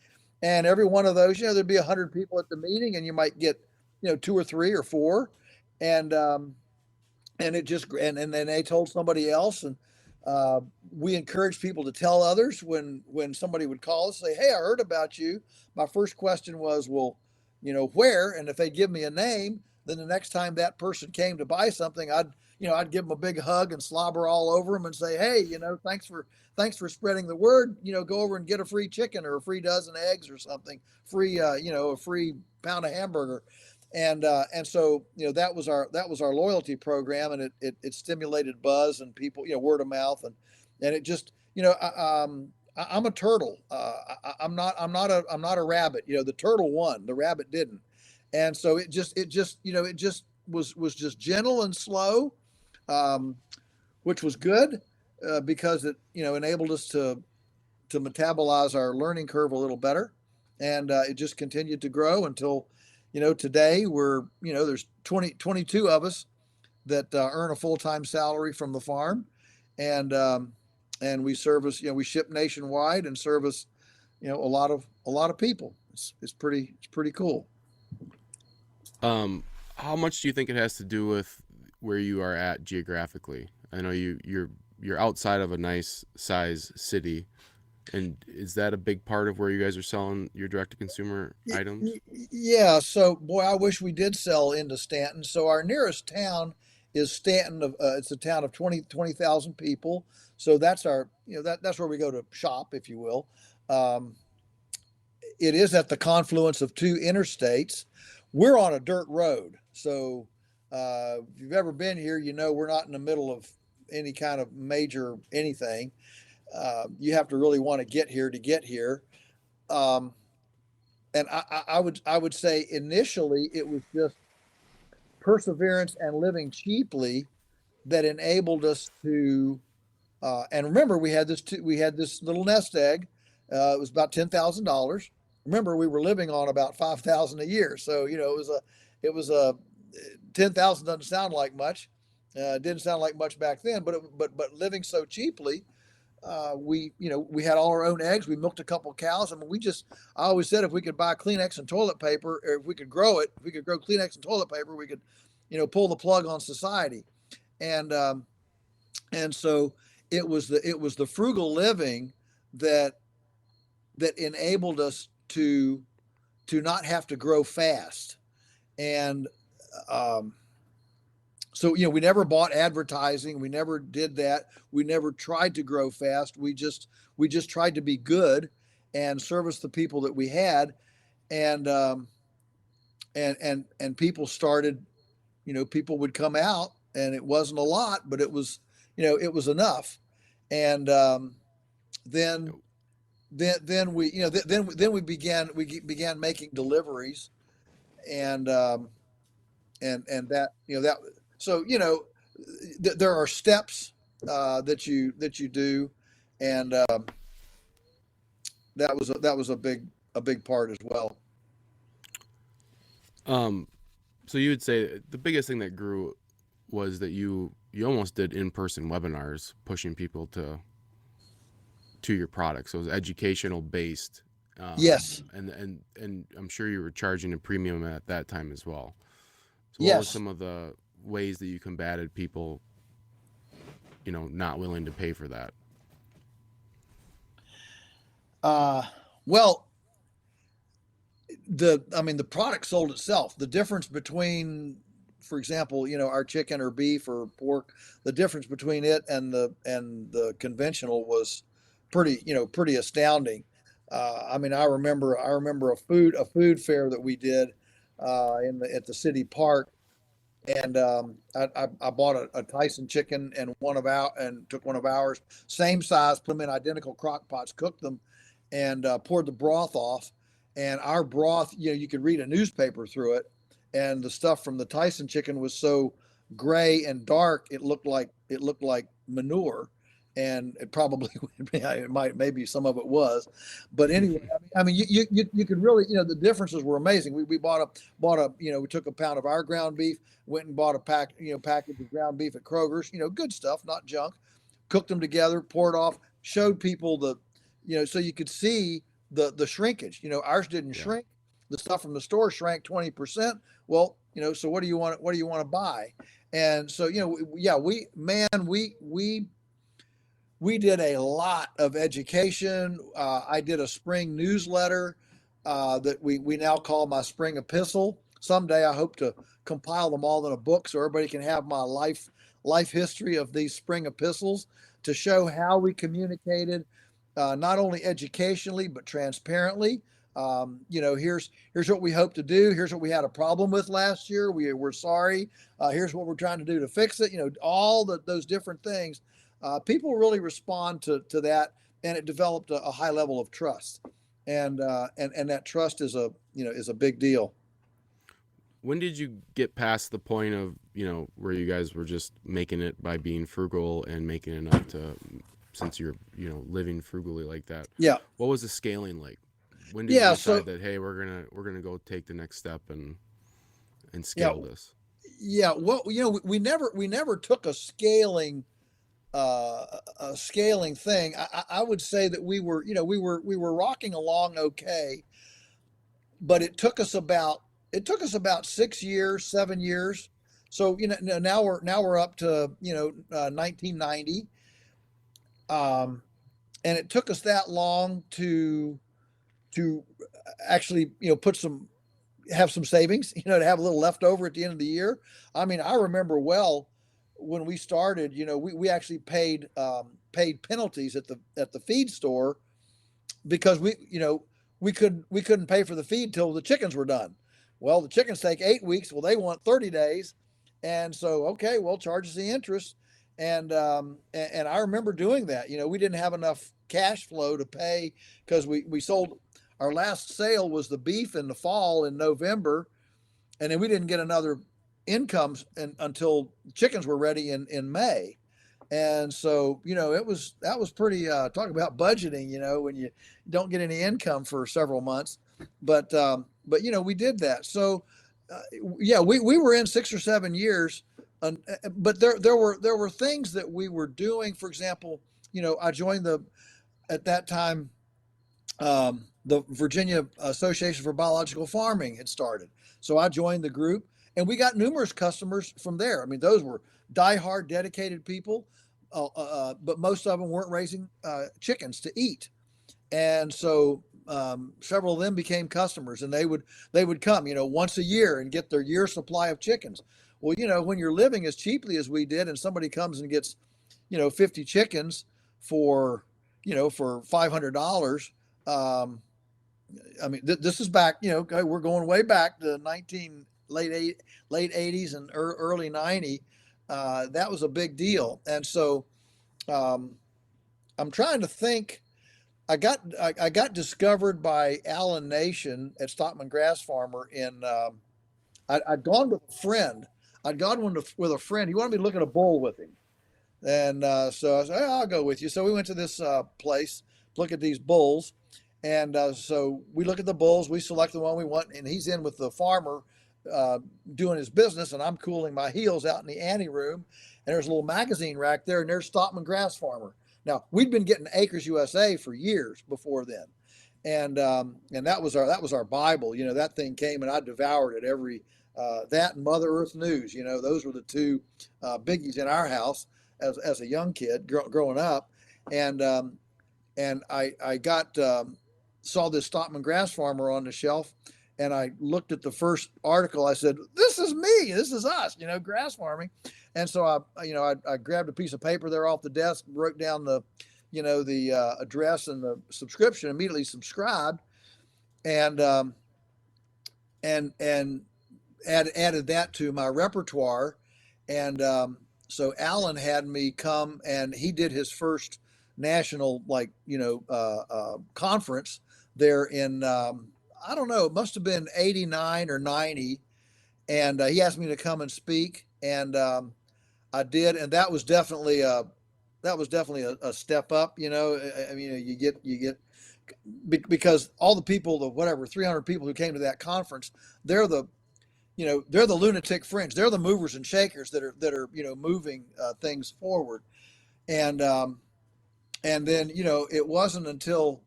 And every one of those, there'd be 100 people at the meeting, and you might get two or three or four, and and then they told somebody else, and we encouraged people to tell others. When somebody would call us, say, hey, I heard about you. My first question was, well, where? And if they give me a name, then the next time that person came to buy something, I'd give them a big hug and slobber all over them and say, hey, thanks for spreading the word. Go over and get a free chicken or a free dozen eggs or something, free, a free pound of hamburger. And so that was our loyalty program, and it stimulated buzz and people, word of mouth, and it just, I'm a turtle. I'm not a rabbit. The turtle won, the rabbit didn't. And so it just was just gentle and slow, which was good, because it enabled us to metabolize our learning curve a little better, and it just continued to grow until today there's 22 of us that earn a full-time salary from the farm, and we service, we ship nationwide and service a lot of people. It's pretty cool. How much do you think it has to do with where you are at geographically? I know you're outside of a nice size city, and is that a big part of where you guys are selling your direct to consumer items? Yeah. So, boy, I wish we did sell into Stanton. So our nearest town is Stanton. It's a town of 20,000 people. So that's our, that's where we go to shop, if you will. Um, it is at the confluence of two interstates. We're on a dirt road. So if you've ever been here, we're not in the middle of any kind of major anything. You have to really want to get here to get here. Um, and I would say initially it was just perseverance and living cheaply that enabled us to. And remember, we had this little nest egg. It was about $10,000. Remember, we were living on about 5,000 a year, so it was a 10,000 doesn't sound like much. It didn't sound like much back then, but living so cheaply, we had all our own eggs. We milked a couple of cows. I mean, I always said if we could buy Kleenex and toilet paper, or if we could grow Kleenex and toilet paper, we could, pull the plug on society. And so it was the frugal living that enabled us to not have to grow fast. And so we never bought advertising. We never did that. We never tried to grow fast. We just tried to be good and service the people that we had. And people started, people would come out, and it wasn't a lot, but it was enough. And then we began making deliveries, and that that so there are steps that you do, and that was a big part as well. So you would say the biggest thing that grew was that you almost did in-person webinars pushing people to your product. So it was educational based. Yes. And I'm sure you were charging a premium at that time as well. So what Yes. were some of the ways that you combated people, not willing to pay for that? Well, the product sold itself. The difference between, for example, our chicken or beef or pork, the difference between it and the conventional was pretty astounding. I remember a food fair that we did at the city park, and I bought a Tyson chicken and took one of ours, same size, put them in identical crock pots, cooked them, and poured the broth off. And our broth, you could read a newspaper through it, and the stuff from the Tyson chicken was so gray and dark, it looked like manure. And it probably maybe some of it was, but anyway, you could really, the differences were amazing. We bought a we took a pound of our ground beef, went and bought a package of ground beef at Kroger's, good stuff, not junk, cooked them together, poured off, showed people so you could see the shrinkage. Ours didn't shrink. The stuff from the store shrank 20%. Well, so what do you want to buy? And so, we did a lot of education. I did a spring newsletter that we now call my spring epistle. Someday I hope to compile them all in a book so everybody can have my life history of these spring epistles, to show how we communicated, not only educationally but transparently. Here's what we hope to do. Here's what we had a problem with last year. We're sorry. Here's what we're trying to do to fix it. All those different things. People really respond to that, and it developed a high level of trust, and that trust is a big deal. When did you get past the point of where you guys were just making it by being frugal and making enough to, since you're living frugally like that? Yeah. What was the scaling like? When did you decide that, hey, we're gonna go take the next step and scale this? Yeah. Well, we never took a scaling thing. I would say that we were rocking along okay, but it took us about 6 years, 7 years. So now we're up to 1990, and it took us that long to actually have some savings, to have a little left over at the end of the year. I remember well, when we started, we actually paid penalties at the feed store because we couldn't pay for the feed till the chickens were done. Well, the chickens take 8 weeks. Well, they want 30 days, and so okay, well, charge us the interest. And I remember doing that. We didn't have enough cash flow to pay because we sold our last sale was the beef in the fall in November, and then we didn't get another income until chickens were ready in May. And so, that was pretty, talk about budgeting, when you don't get any income for several months. But we did that. So, yeah, we were in 6 or 7 years. But there were things that we were doing. For example, I joined at that time, the Virginia Association for Biological Farming had started. So I joined the group, and we got numerous customers from there. I mean, those were diehard, dedicated people, but most of them weren't raising chickens to eat. And so several of them became customers, and they would come, once a year and get their year supply of chickens. Well, when you're living as cheaply as we did, and somebody comes and gets, 50 chickens for, for $500. Um, I mean, this is back, okay, we're going way back to late 80s and early 90. That was a big deal. And so um, I'm trying to think. I got discovered by Alan Nation at Stockman Grass Farmer I'd gone with a friend. I'd gone with a friend. He wanted me to look at a bull with him. And so I said, "Oh, I'll go with you." So we went to this place, look at these bulls. And so we look at the bulls, we select the one we want, and he's in with the farmer uh, doing his business, and I'm cooling my heels out in the ante room. And there's a little magazine rack there, and there's Stockman Grass Farmer. Now, we'd been getting Acres USA for years before then. And that was our Bible. That thing came, and I devoured it every that and Mother Earth News. Those were the two biggies in our house as a young kid growing up. And I got saw this Stockman Grass Farmer on the shelf, and I looked at the first article. I said, "This is me. This is us. Grass farming." And so I grabbed a piece of paper there off the desk, wrote down the address and the subscription, immediately subscribed, and and added that to my repertoire. And so Alan had me come, and he did his first national, conference there in, I don't know, it must have been 89 or 90. And he asked me to come and speak, and I did. And that was definitely a step up. I mean, you get because all the people, the whatever 300 people who came to that conference, they're the lunatic fringe. They're the movers and shakers that are moving things forward. And then it wasn't until,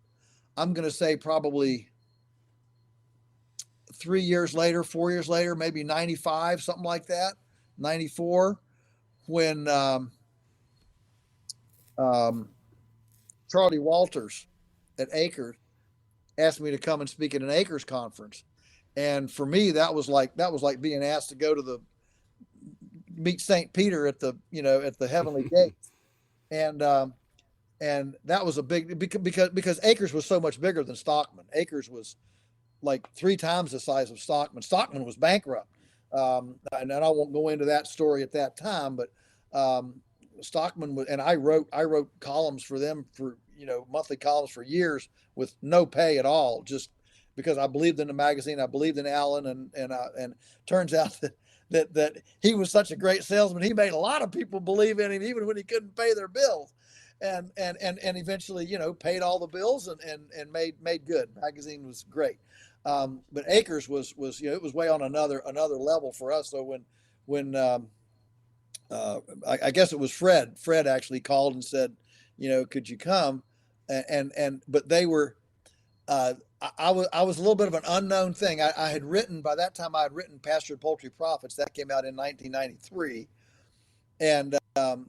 I'm going to say, probably 3 years later, 4 years later, maybe 95, something like that, 94, when um, Charlie Walters at Acres asked me to come and speak at an Acres conference. And for me, that was like being asked to go to the meet St. Peter at the heavenly gates. And and that was a big, because Acres was so much bigger than Stockman. Acres was like 3 times the size of Stockman. Stockman was bankrupt, and I won't go into that story at that time. But Stockman was, and I wrote columns for them, for monthly columns for years with no pay at all, just because I believed in the magazine. I believed in Alan, and turns out that he was such a great salesman. He made a lot of people believe in him, even when he couldn't pay their bills. And eventually, paid all the bills, and made good. Magazine was great. But Acres was it was way on another level for us. So when I guess it was Fred actually called and said, could you come? And but they were, I was a little bit of an unknown thing. I had written, by that time I had written Pastured Poultry Profits. That came out in 1993. And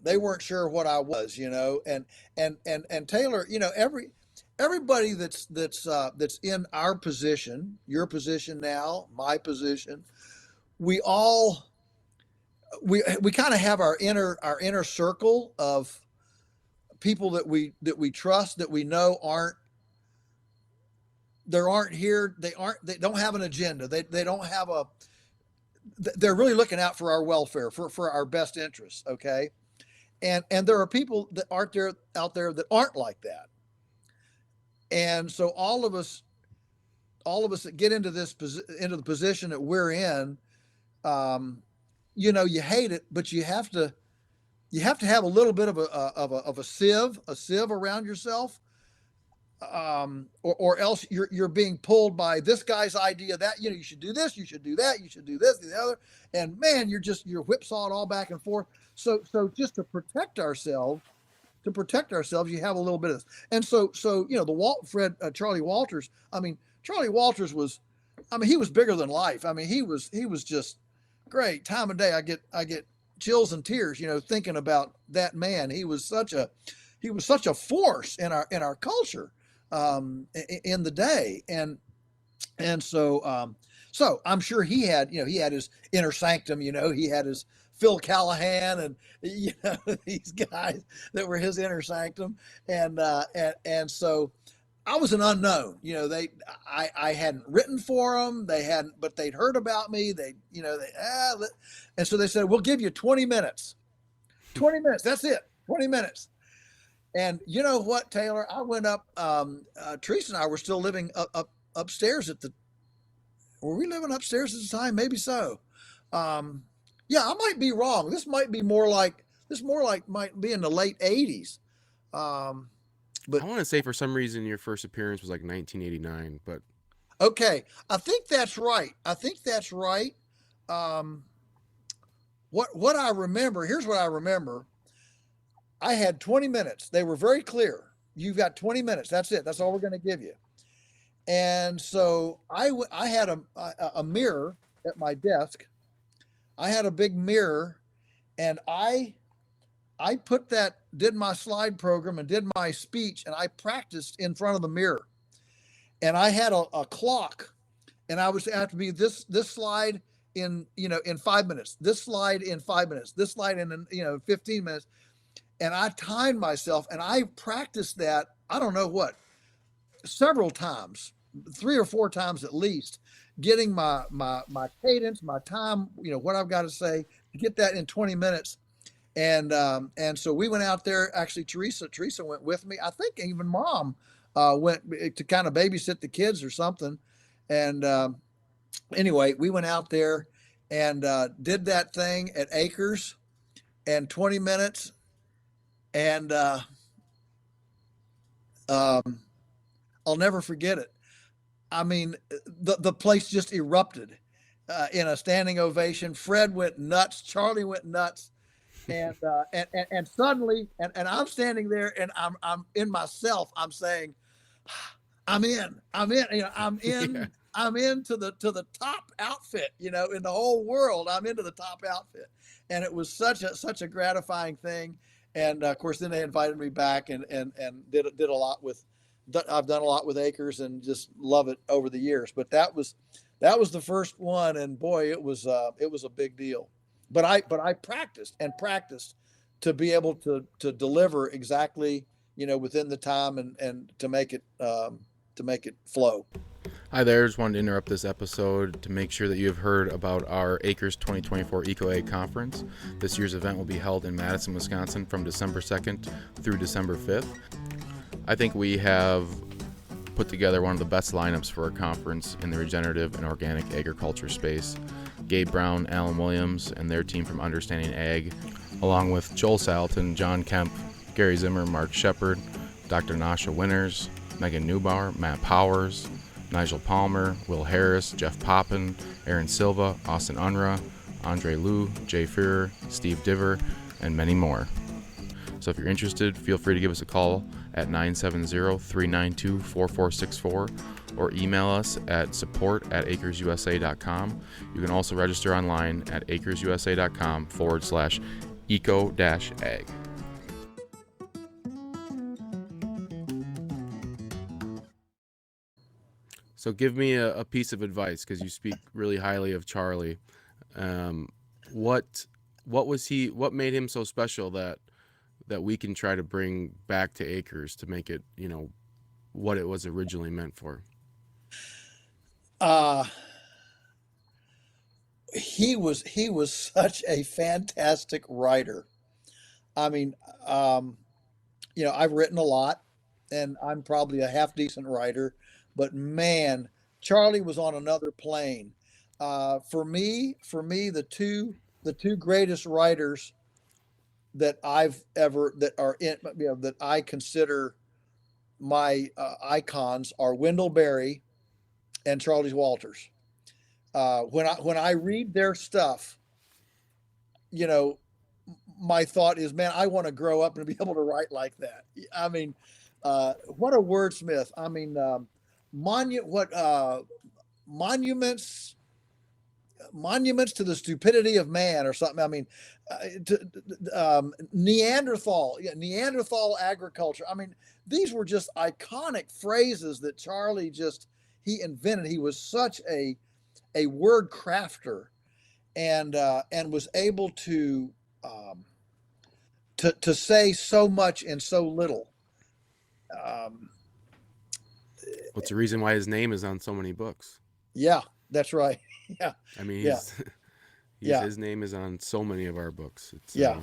they weren't sure what I was, and Taylor, everybody that's in our position, your position now, my position, we all we kind of have our inner circle of people that we trust, that we know aren't here. They don't have an agenda. They don't have a, they're really looking out for our welfare, for our best interests. Okay. And there are people that aren't there out there that aren't like that. And so all of us that get into into the position that we're in, um, you hate it, but you have to have a little bit of a sieve around yourself, or else you're being pulled by this guy's idea that you should do this, you should do that, you should do this, the other, and man, you're whipsawed all back and forth. So just to protect ourselves, you have a little bit of this. And so the Charlie Walters. I mean, Charlie Walters was, I mean, he was bigger than life. I mean, he was just great. Time of day, I get chills and tears, thinking about that man. He was such a force in our culture, in the day. And so I'm sure he had his inner sanctum. He had his Phil Callahan and these guys that were his inner sanctum. And so I was an unknown. I hadn't written for them. They hadn't, but they'd heard about me. And so they said, "We'll give you 20 minutes. 20 minutes. That's it. 20 minutes." And you know what, Taylor? I went up. Teresa and I were still living upstairs at the. Were we living upstairs at the time? Maybe so. Yeah, I might be wrong. This might be in the late '80s. But I want to say for some reason your first appearance was like 1989, but okay, I think that's right. Um, what I remember, here's what I remember. I had 20 minutes. They were very clear. You've got 20 minutes. That's it. That's all we're going to give you. And so I had a mirror at my desk. I had a big mirror, and I did my slide program and did my speech, and I practiced in front of the mirror. And I had a clock, and I was have to be this slide in 5 minutes, this slide in 5 minutes, this slide in 15 minutes. And I timed myself, and I practiced that, I don't know what, several times, 3 or 4 times at least, getting my cadence, my time, what I've got to say, to get that in 20 minutes. And so we went out there. Actually, Teresa went with me. I think even Mom went to kind of babysit the kids or something. And anyway, we went out there and did that thing at Acres, and 20 minutes. And I'll never forget it. I mean, the place just erupted in a standing ovation. Fred went nuts. Charlie went nuts. And suddenly, and I'm standing there, and I'm in myself. I'm saying, I'm in. I'm in. yeah. I'm into the top outfit. In the whole world, I'm into the top outfit, and it was such a gratifying thing. And of course, then they invited me back, and did a lot with. I've done a lot with Acres, and just love it over the years. But that was the first one, and boy, it was a big deal. But I practiced and practiced to be able to deliver exactly within the time, and to make it flow. Hi there. Just wanted to interrupt this episode to make sure that you have heard about our Acres 2024 Eco-Ag Conference. This year's event will be held in Madison, Wisconsin from December 2nd through December 5th. I think we have put together one of the best lineups for a conference in the regenerative and organic agriculture space. Gabe Brown, Alan Williams, and their team from Understanding Ag, along with Joel Salatin, John Kemp, Gary Zimmer, Mark Shepard, Dr. Nasha Winters, Megan Neubauer, Matt Powers, Nigel Palmer, Will Harris, Jeff Poppin, Aaron Silva, Austin Unruh, Andre Liu, Jay Fuhrer, Steve Diver, and many more. So if you're interested, feel free to give us a call at 970-392-4464 or email us at support@acresusa.com. You can also register online at acresusa.com/eco-ag. So give me a piece of advice, because you speak really highly of Charlie. What what made him so special that we can try to bring back to Acres to make it, what it was originally meant for? Uh, he was such a fantastic writer. I mean, um, I've written a lot, and I'm probably a half decent writer, but man, Charlie was on another plane. For me, the two greatest writers that I've ever that are in that I consider my icons are Wendell Berry and Charles Walters. When I read their stuff, you know, my thought is, man, I want to grow up and be able to write like that. I mean, what a wordsmith. I mean, what monuments monuments to the stupidity of man or something. I mean, Neanderthal agriculture. I mean, these were just iconic phrases that Charlie just he invented. He was such a word crafter, and was able um, to say so much in so little. Um, What's the reason why his name is on so many books? yeah, that's right. Yeah, I mean, yeah, he's yeah, his name is on so many of our books. It's yeah,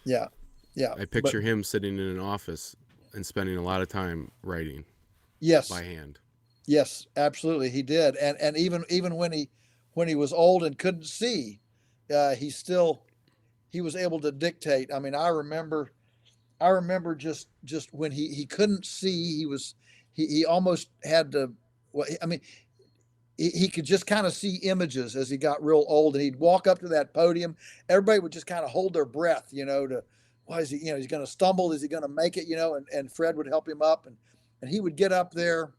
yeah, yeah. I But picture him sitting in an office and spending a lot of time writing by yes, hand. yes, absolutely, he did. And even when he was old and couldn't see, he was able to dictate. I mean, I remember just when he couldn't see, he almost had to. Well, I mean, he could just kind of see images as he got real old, and he'd walk up to that podium. Everybody would just kind of hold their breath, to why is he, he's going to stumble, is he going to make it, and Fred would help him up, and he would get up there.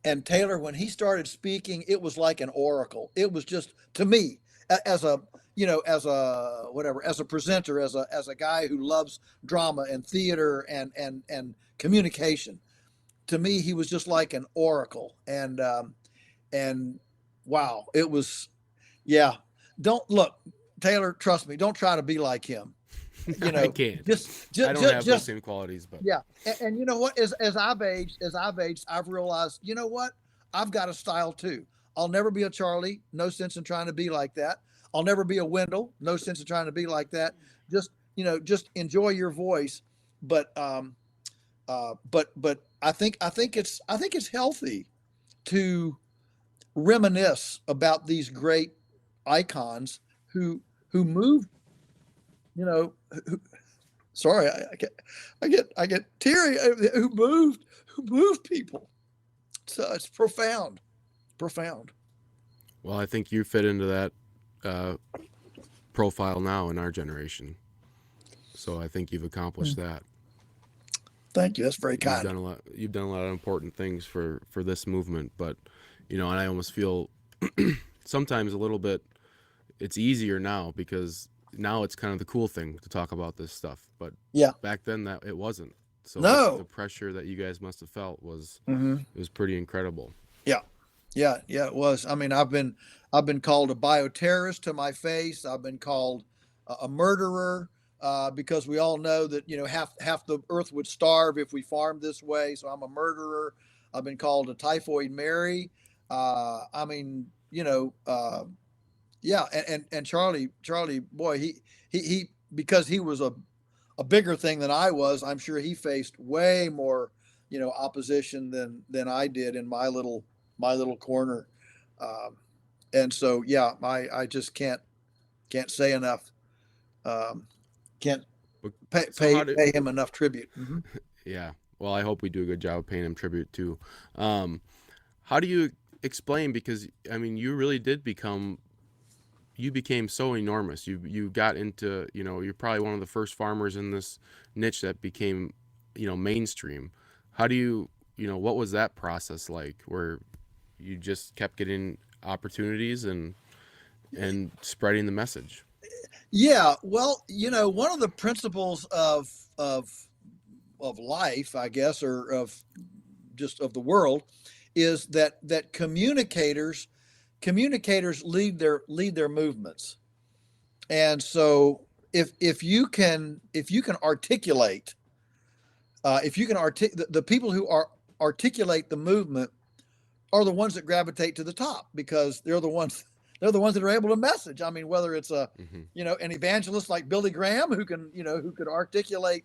And Taylor, when he started speaking, it was like an oracle. It was just, to me, as a as a whatever, as a presenter, as a guy who loves drama and theater and communication. To me, he was just like an oracle. And wow, it was, yeah. Don't look, Taylor. Trust me. Don't try to be like him. You I know, can't. just I just don't just, have those just same qualities, but yeah. And you know what? As I've aged, I've realized, you know what? I've got a style too. I'll never be a Charlie. No sense in trying to be like that. I'll never be a Wendell. No sense in trying to be like that. Just enjoy your voice. But I think it's healthy to reminisce about these great icons who moved. You know, who, sorry, I get teary. Who moved people. So it's profound, profound. well, I think you fit into that uh, profile now in our generation. So I think you've accomplished that. Thank you. That's very You've kind. done a lot. You've done a lot of important things for this movement, but and I almost feel sometimes a little bit. It's easier now because now it's kind of the cool thing to talk about this stuff, but Yeah. back then that it wasn't. So the No. pressure that you guys must have felt was Hmm. it was pretty incredible. Yeah. Yeah. Yeah. It was. I mean, I've been called a bioterrorist to my face. I've been called a murderer. Because we all know that half the earth would starve if we farmed this way. So I'm a murderer. I've been called a typhoid Mary. I mean, yeah, and Charlie, boy, he because he was a bigger thing than I was. I'm sure he faced way more, opposition than I did in my little corner. Um, and so, yeah, I just can't say enough. Um, can't But pay so pay how do pay him enough tribute. Hmm. yeah? Well, I hope we do a good job of paying him tribute too. Um, how do you explain? Because I mean, you became so enormous. You got into you're probably one of the first farmers in this niche that became mainstream. How do what was that process like? Where you just kept getting opportunities and spreading the message? Yeah, well, one of the principles of of life, I guess, or of just of the world, is that communicators lead their movements. And so if you can articulate, the people who articulate the movement are the ones that gravitate to the top, because they're the ones that are able to message. I mean, whether it's Hmm. an evangelist like Billy Graham, who could articulate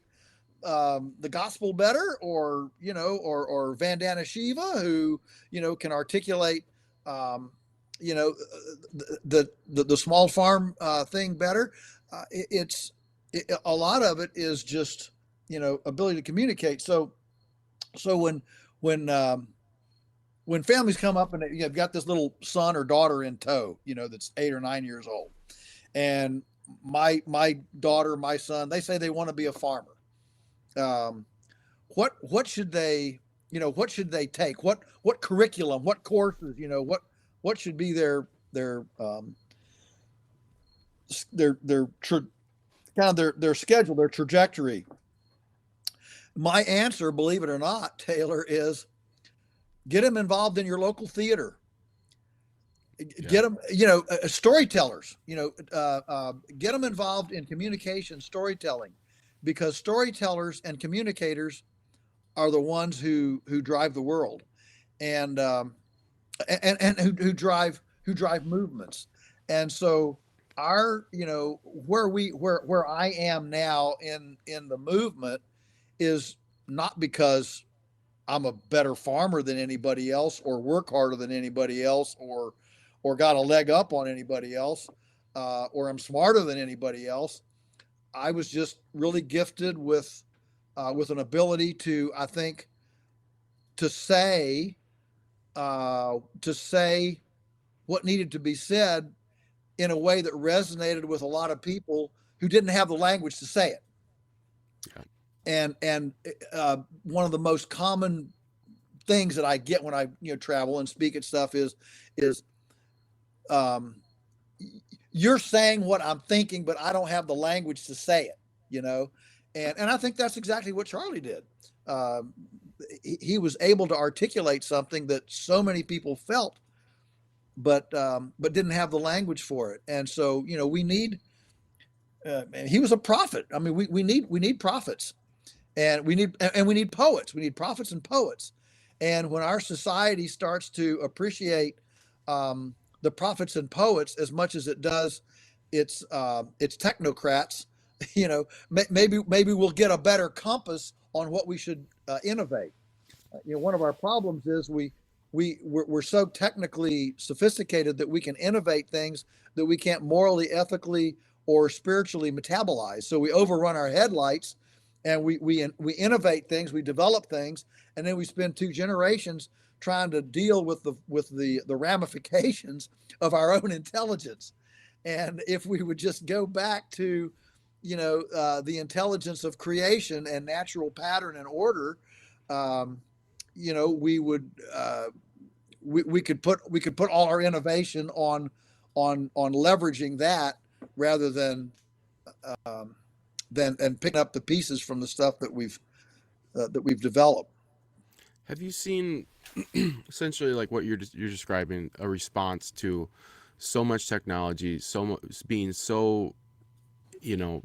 the gospel better, or Vandana Shiva, who can articulate um, the small farm thing better. A lot of it is just ability to communicate. So when um, when families come up and you've got this little son or daughter in tow, that's 8 or 9 years old, and my daughter, my son, they say they want to be a farmer. Um, what should they what should they take? What curriculum? What courses? What should be their kind of their schedule, their trajectory? My answer, believe it or not, Taylor, is get them involved in your local theater. Yeah. Get them, storytellers. Get them involved in communication, storytelling, because storytellers and communicators are the ones who drive the world, and and who drive movements. And so our where I am now in the movement is not because I'm a better farmer than anybody else, or work harder than anybody else, or got a leg up on anybody else, or I'm smarter than anybody else. I was just really gifted with an ability to, I think, to say to say what needed to be said in a way that resonated with a lot of people who didn't have the language to say it. Yeah. And one of the most common things that I get when I travel and speak at stuff is um, you're saying what I'm thinking, but I don't have the language to say it. You know, and I think that's exactly what Charlie did. Um, he was able to articulate something that so many people felt, but didn't have the language for it. And so we need. He was a prophet. I mean, we need prophets, and we need poets. We need prophets and poets. And when our society starts to appreciate the prophets and poets as much as it does its technocrats, maybe we'll get a better compass on what we should innovate. One of our problems is we're so technically sophisticated that we can innovate things that we can't morally, ethically, or spiritually metabolize. So we overrun our headlights, and we innovate things, we develop things, and then we spend 2 generations trying to deal with the ramifications of our own intelligence. And if we would just go back to the intelligence of creation and natural pattern and order, um, we would we could put all our innovation on leveraging that, rather um, than and picking up the pieces from the stuff that we've developed. Have you seen essentially like what you're describing, a response to so much technology, being so you know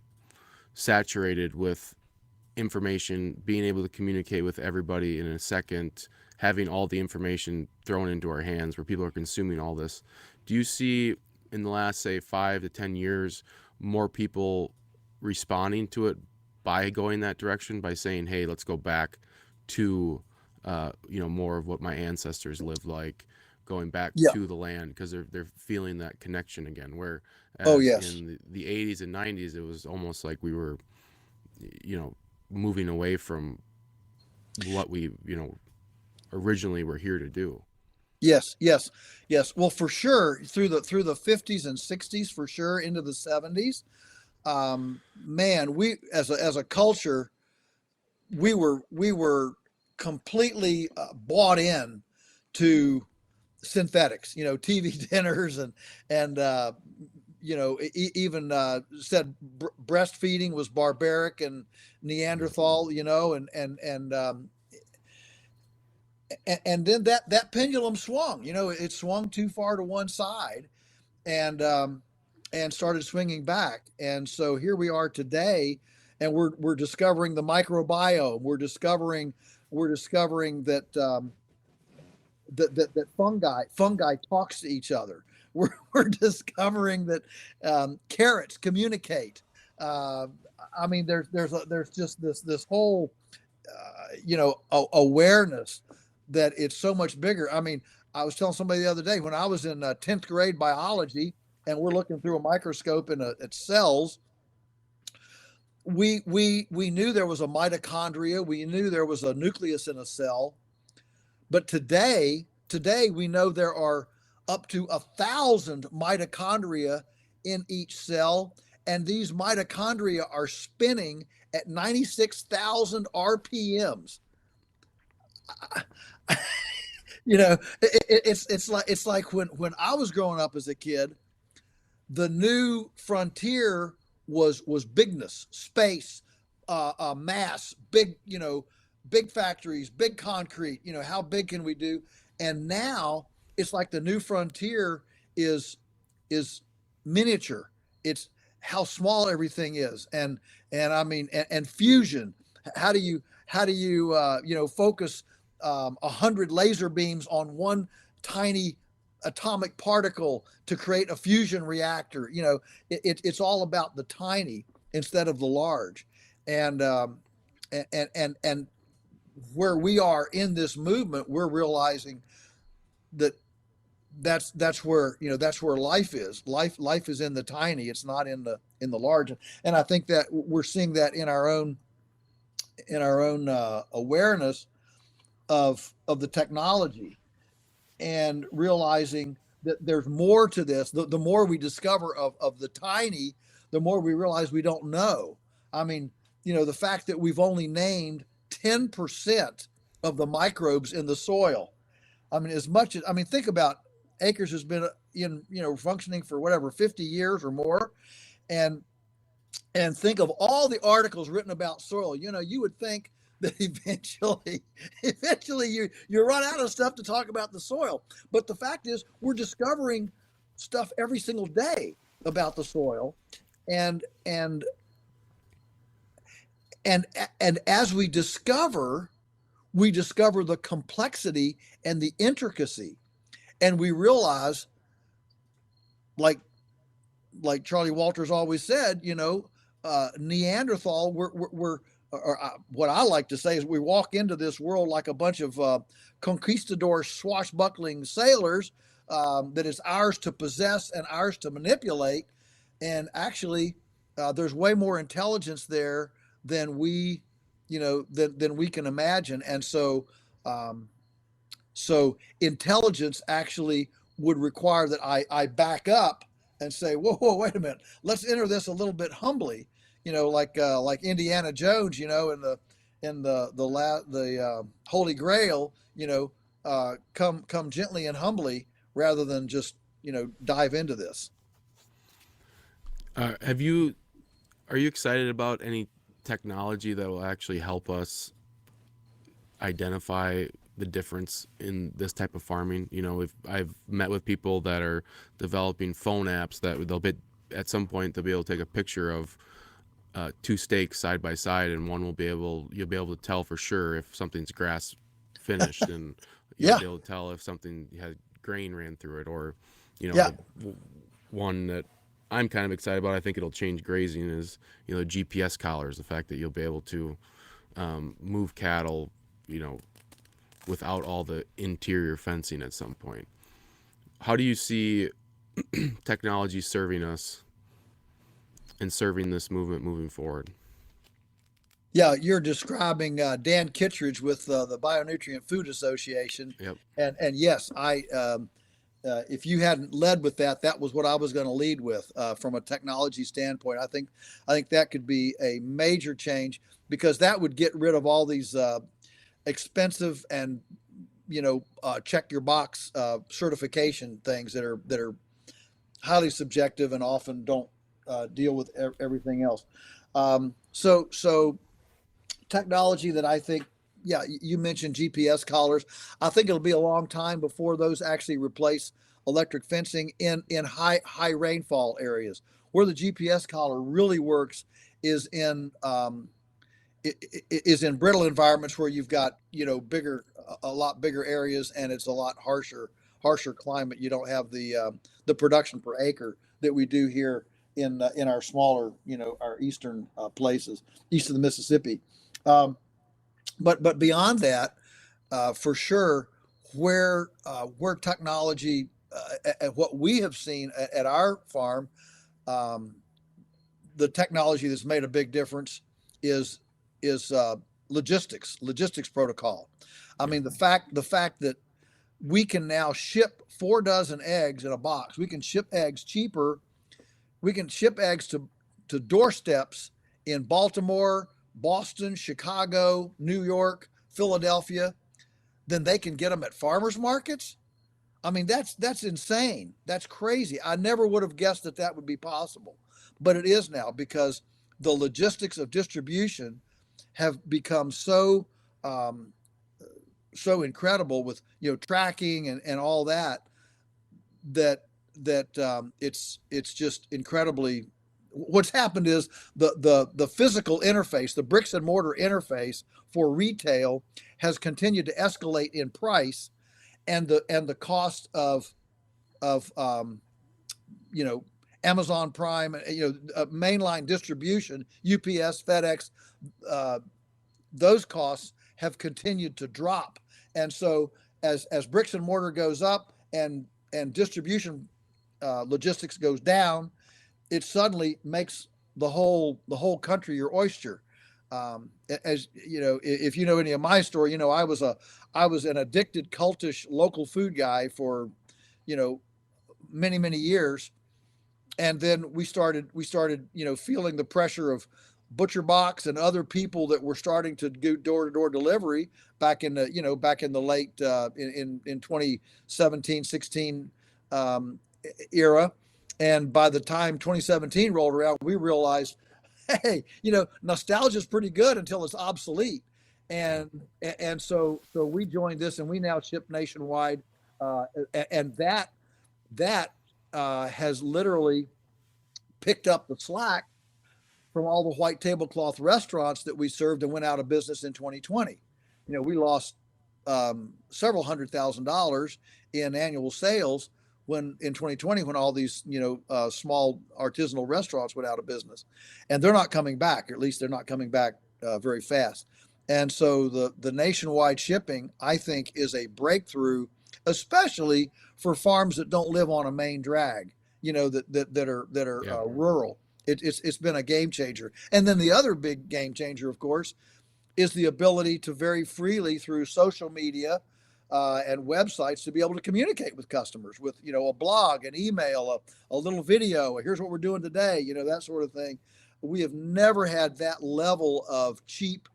saturated with information, being able to communicate with everybody in a second, having all the information thrown into our hands where people are consuming all this? Do you see in the last, say, 5 to 10 years, more people responding to it by going that direction, by saying, hey, let's go back to, more of what my ancestors lived like, going back Yeah. to the land because they're feeling that connection again. Oh Whereas yes. in the 80s and 90s, it was almost like we were, you know, moving away from what we, originally were here to do. Yes. Yes. Yes. Well, for sure, through the 50s and 60s, for sure, into the 70s. Man, we as a culture, we were completely bought in to synthetics. TV dinners, and even said breastfeeding was barbaric and Yeah. Neanderthal. And then that pendulum swung. It swung too far to one side, and and started swinging back. And so here we are today, and we're discovering the microbiome. We're discovering that that fungi talks to each other. We're discovering that carrots communicate. Uh, I mean, there's just this whole awareness that it's so much bigger. I mean, I was telling somebody the other day when I was in 10th grade biology, and we're looking through a microscope at cells. We knew there was a mitochondria. We knew there was a nucleus in a cell. But today we know there are up to 1,000 mitochondria in each cell, and these mitochondria are spinning at 96,000 RPMs. It's like when I was growing up as a kid, the new frontier was bigness, space, mass, big factories, big concrete. How big can we do? And now it's like the new frontier is miniature. It's how small everything is, and I mean, and fusion. How do you focus 100 laser beams on one tiny atomic particle to create a fusion reactor? It's all about the tiny instead of the large, and and where we are in this movement, we're realizing that that's where life is. Life is in the tiny. It's not in the large. And I think that we're seeing that in our own awareness of the technology, and realizing that there's more to this. The more we discover of the tiny, the more we realize we don't know. I mean, the fact that we've only named 10% of the microbes in the soil. I mean, think about Acres has been functioning for whatever 50 years or more, and think of all the articles written about soil. You would think that eventually you run out of stuff to talk about the soil. But the fact is, we're discovering stuff every single day about the soil, and as we discover the complexity and the intricacy, and we realize, like Charlie Walters always said, Neanderthal, what I like to say is, we walk into this world like a bunch of conquistador swashbuckling sailors, that is ours to possess and ours to manipulate. And actually, there's way more intelligence there than we can imagine. And so intelligence actually would require that I back up and say, whoa, wait a minute, let's enter this a little bit humbly, like Indiana Jones, in the Holy Grail, come gently and humbly, rather than just dive into this. Are you excited about any technology that will actually help us identify the difference in this type of farming? I've met with people that are developing phone apps that at some point they'll be able to take a picture of two steaks side by side, and you'll be able to tell for sure if something's grass finished, and you'll Yeah. be able to tell if something had grain ran through it, or Yeah. one that I'm kind of excited about. I think it'll change grazing is GPS collars. The fact that you'll be able to move cattle, without all the interior fencing at some point. How do you see technology serving us and serving this movement moving forward? Yeah, you're describing Dan Kittredge with the Bionutrient Food Association. Yep. And yes, if you hadn't led with that, that was what I was going to lead with, from a technology standpoint. I think that could be a major change, because that would get rid of all these expensive and check your box certification things that are highly subjective and often don't deal with everything else. So technology that I think, yeah, you mentioned GPS collars. I think it'll be a long time before those actually replace electric fencing in high rainfall areas. Where the GPS collar really works is in is in brittle environments where you've got a lot bigger areas, and it's a lot harsher climate. You don't have the production per acre that we do here in our smaller, our eastern places east of the Mississippi. But beyond that, for sure, where technology, what we have seen at our farm, the technology that's made a big difference is logistics protocol. I mean, the fact that we can now ship 4 dozen eggs in a box. We can ship eggs cheaper. We can ship eggs to doorsteps in Baltimore, Boston, Chicago, New York, Philadelphia, than they can get them at farmers markets. I mean, that's insane. That's crazy. I never would have guessed that would be possible, but it is now, because the logistics of distribution have become so incredible with tracking and all that it's just incredibly. What's happened is the physical interface, the bricks and mortar interface for retail, has continued to escalate in price, and the cost of Amazon Prime, mainline distribution, UPS, FedEx, those costs have continued to drop. And so as bricks and mortar goes up and distribution logistics goes down, it suddenly makes the whole country your oyster. As you know, if you know any of my story, I was an addicted, cultish local food guy for many years, and then we started feeling the pressure of Butcher Box and other people that were starting to do door-to-door delivery back in the late in 2017 16 era. And by the time 2017 rolled around, we realized, hey, nostalgia is pretty good until it's obsolete. And so we joined this, and we now ship nationwide, and that has literally picked up the slack from all the white tablecloth restaurants that we served and went out of business in 2020. We lost several $100,000 in annual sales in 2020, when all these small artisanal restaurants went out of business, and they're not coming back. Or at least they're not coming back very fast. And so the nationwide shipping, I think, is a breakthrough, especially for farms that don't live on a main drag, that are rural. It's been a game changer. And then the other big game changer, of course, is the ability to very freely, through social media and websites, to be able to communicate with customers with a blog, an email, a little video. Here's what we're doing today, that sort of thing. We have never had that level of cheap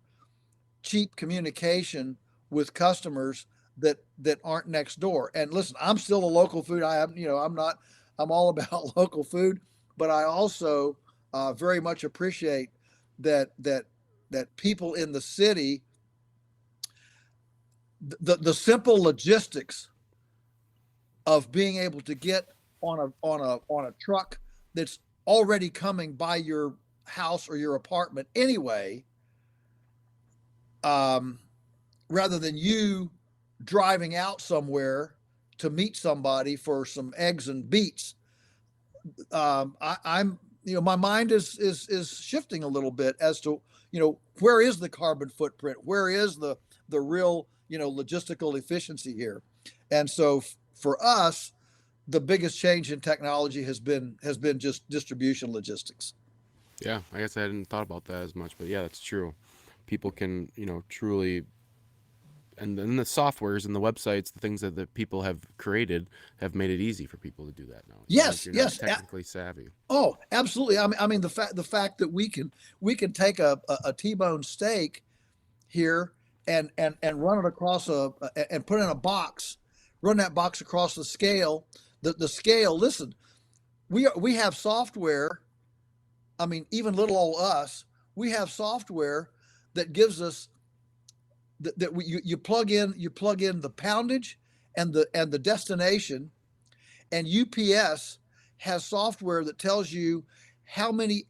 communication with customers that aren't next door. And listen, I'm still a local food. I'm all about local food, but I also very much appreciate that people in the city, the simple logistics of being able to get on a truck that's already coming by your house or your apartment anyway, rather than you driving out somewhere to meet somebody for some eggs and beets. I'm my mind is shifting a little bit as to where is the carbon footprint, where is the real logistical efficiency here. And so for us, the biggest change in technology has been just distribution logistics. Yeah, I guess I hadn't thought about that as much, but yeah, that's true. People can truly, and then the softwares and the websites, the things that people have created, have made it easy for people to do that now. Yes, you're yes, not technically savvy. Oh, absolutely. I mean the fact that we can take a T-bone steak here and run it across and put it in a box, run that box across the scale. The scale. Listen, we have software. I mean, even little old us, we have software that gives us you plug in the poundage and the destination, and UPS has software that tells you how many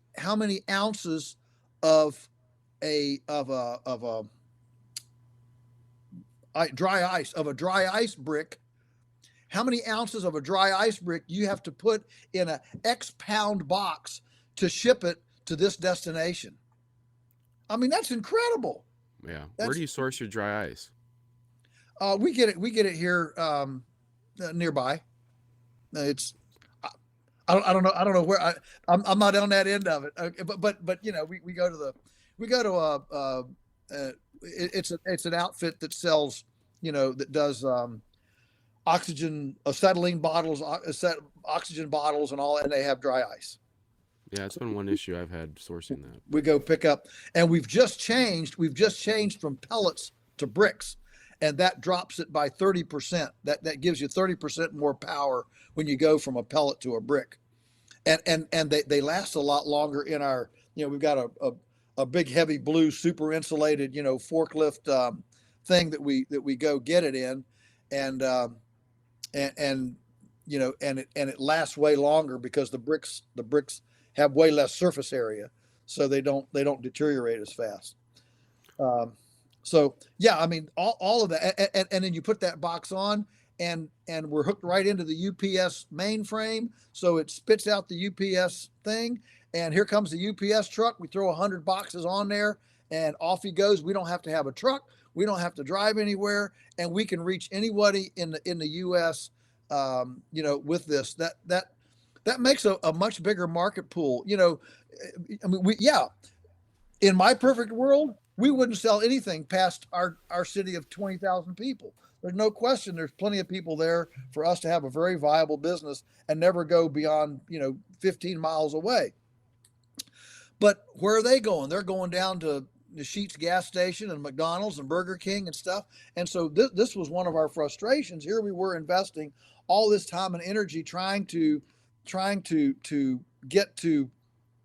ounces of a dry ice brick, how many ounces of a dry ice brick you have to put in a X pound box to ship it to this destination. I mean, that's incredible. Yeah. Where do you source your dry ice? We get it here nearby. It's I don't know where I'm not on that end of it. But we go to it's an outfit that sells, that does oxygen, acetylene bottles, oxygen bottles, and all, and they have dry ice. Yeah, it's been one issue I've had sourcing that. We go pick up, and we've just changed from pellets to bricks, and that drops it by 30%. That gives you 30% more power when you go from a pellet to a brick, and they last a lot longer in our. We've got a big heavy blue super insulated forklift thing that we go get it in, and it lasts way longer because the bricks have way less surface area, so they don't deteriorate as fast. So yeah, I mean, all of that, and then you put that box on, and we're hooked right into the UPS mainframe, so it spits out the UPS thing, and here comes the UPS truck. We throw 100 boxes on there, and off he goes. We don't have to have a truck. We don't have to drive anywhere, and we can reach anybody in the U.S. With this. That makes a much bigger market pool. I mean, in my perfect world, we wouldn't sell anything past our city of 20,000 people. There's no question. There's plenty of people there for us to have a very viable business and never go beyond 15 miles away. But where are they going? They're going down to the Sheetz gas station and McDonald's and Burger King and stuff. And so this was one of our frustrations. Here we were investing all this time and energy trying to get to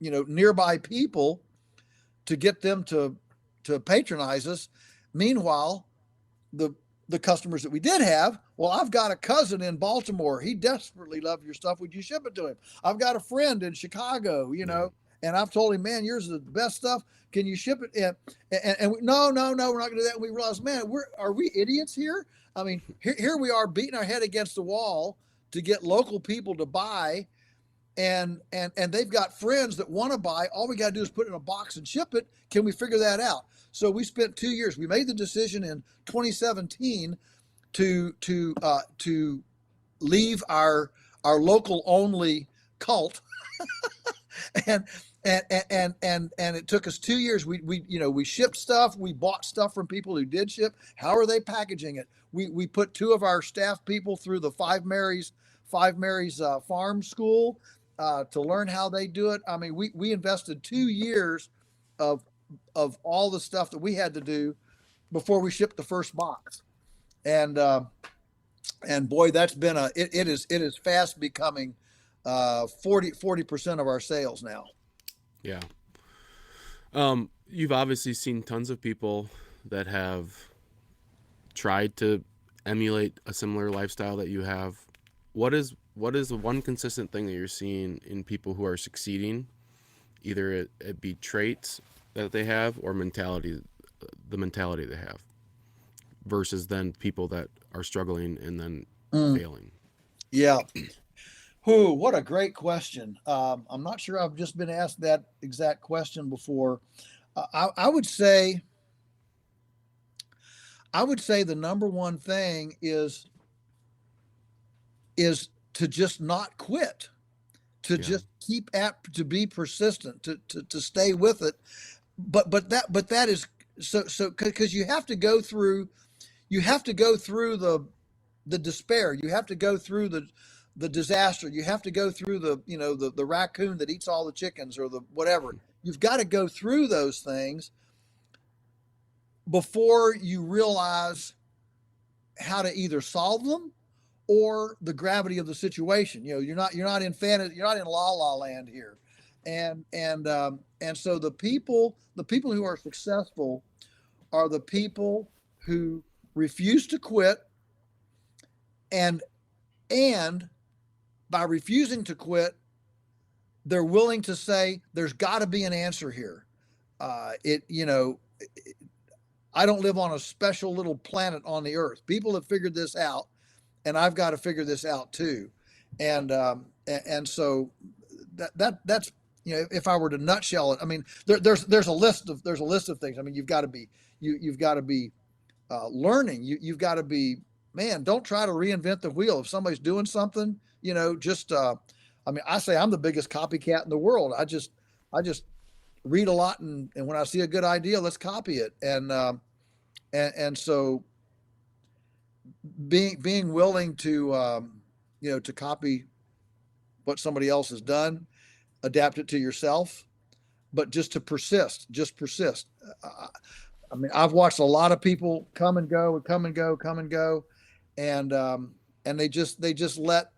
nearby people, to get them to patronize us. Meanwhile, the customers that we did have, well, I've got a cousin in Baltimore. He desperately loved your stuff. Would you ship it to him? I've got a friend in Chicago, and I've told him, man, yours is the best stuff. Can you ship it? And no, we're not going to do that. And we realized, man, are we idiots here? I mean, here we are beating our head against the wall to get local people to buy, and they've got friends that want to buy. All we got to do is put it in a box and ship it. Can we figure that out? So we spent 2 years. We made the decision in 2017 to leave our local only cult, and it took us 2 years. We shipped stuff. We bought stuff from people who did ship. How are they packaging it? We put 2 of our staff people through the Five Marys farm school to learn how they do it. I mean, we invested 2 years of all the stuff that we had to do before we shipped the first box, and boy, that's been it is fast becoming 40% of our sales now. Yeah. You've obviously seen tons of people that have tried to emulate a similar lifestyle that you have. What is the one consistent thing that you're seeing in people who are succeeding, either it be traits that they have or the mentality they have, versus then people that are struggling and then failing? Yeah. Ooh, what a great question. I'm not sure I've just been asked that exact question before. I would say the number one thing is to just not quit, to just keep to be persistent, to stay with it. But that is so because you have to go through the despair. You have to go through the disaster. You have to go through the raccoon that eats all the chickens or the whatever. You've got to go through those things before you realize how to either solve them or the gravity of the situation. You're not in la la land here. And so the people who are successful are the people who refuse to quit and by refusing to quit, they're willing to say there's got to be an answer here. I don't live on a special little planet on the earth. People have figured this out, and I've got to figure this out too. And so that's, if I were to nutshell it, I mean, there's a list of things. I mean, you've got to be learning. You've got to be, man, don't try to reinvent the wheel. If somebody's doing something, just I mean, I say I'm the biggest copycat in the world. I just read a lot, and when I see a good idea, let's copy it. And so being willing to to copy what somebody else has done, adapt it to yourself, but just persist. I mean, I've watched a lot of people come and go, and they just let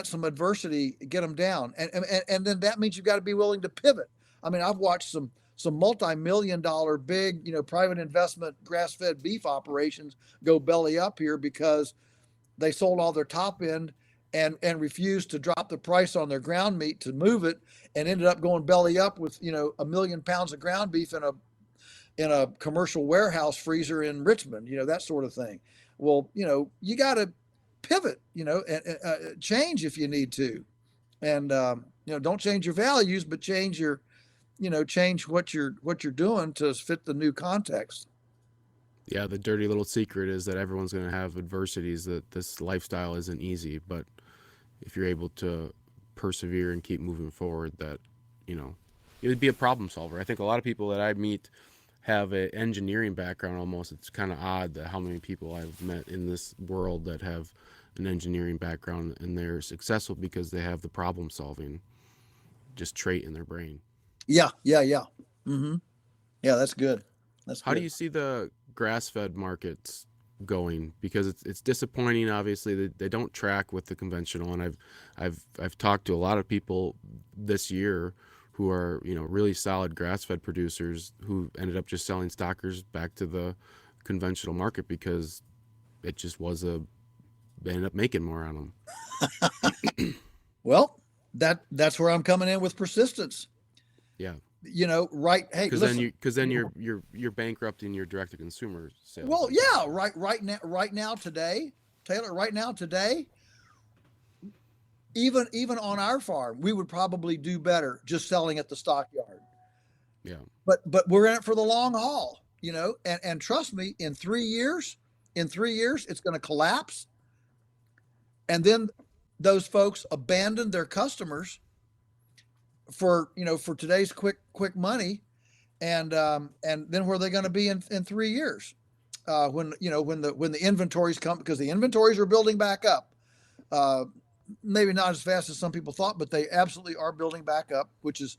some adversity get them down, and then that means you've got to be willing to pivot. I mean, I've watched some multi-million-dollar big, private investment grass-fed beef operations go belly up here because they sold all their top end and refused to drop the price on their ground meat to move it, and ended up going belly up with 1 million pounds of ground beef in a commercial warehouse freezer in Richmond, that sort of thing. Well, you got to pivot, and change if you need to, and don't change your values, but change what you're doing to fit the new context. Yeah, the dirty little secret is that everyone's going to have adversities, that this lifestyle isn't easy, but if you're able to persevere and keep moving forward, that, it would be a problem solver. I think a lot of people that I meet have an engineering background almost. It's kind of odd that how many people I've met in this world that have an engineering background and they're successful because they have the problem solving just trait in their brain. Yeah. Mm-hmm. Yeah, that's good. How do you see the grass-fed markets going? Because it's disappointing. Obviously, they don't track with the conventional, and I've talked to a lot of people this year who are really solid grass-fed producers who ended up just selling stockers back to the conventional market because it just they ended up making more on them. Well, that's where I'm coming in with persistence. Yeah. Right. Hey, because then you're bankrupting your direct to consumer sales. Well, yeah, right now today, Taylor, even on our farm, we would probably do better just selling at the stockyard. Yeah. But we're in it for the long haul, and trust me, in 3 years, it's going to collapse. And then those folks abandon their customers for today's quick money, and then where are they going to be in 3 years, when the inventories come, because the inventories are building back up, maybe not as fast as some people thought, but they absolutely are building back up, which is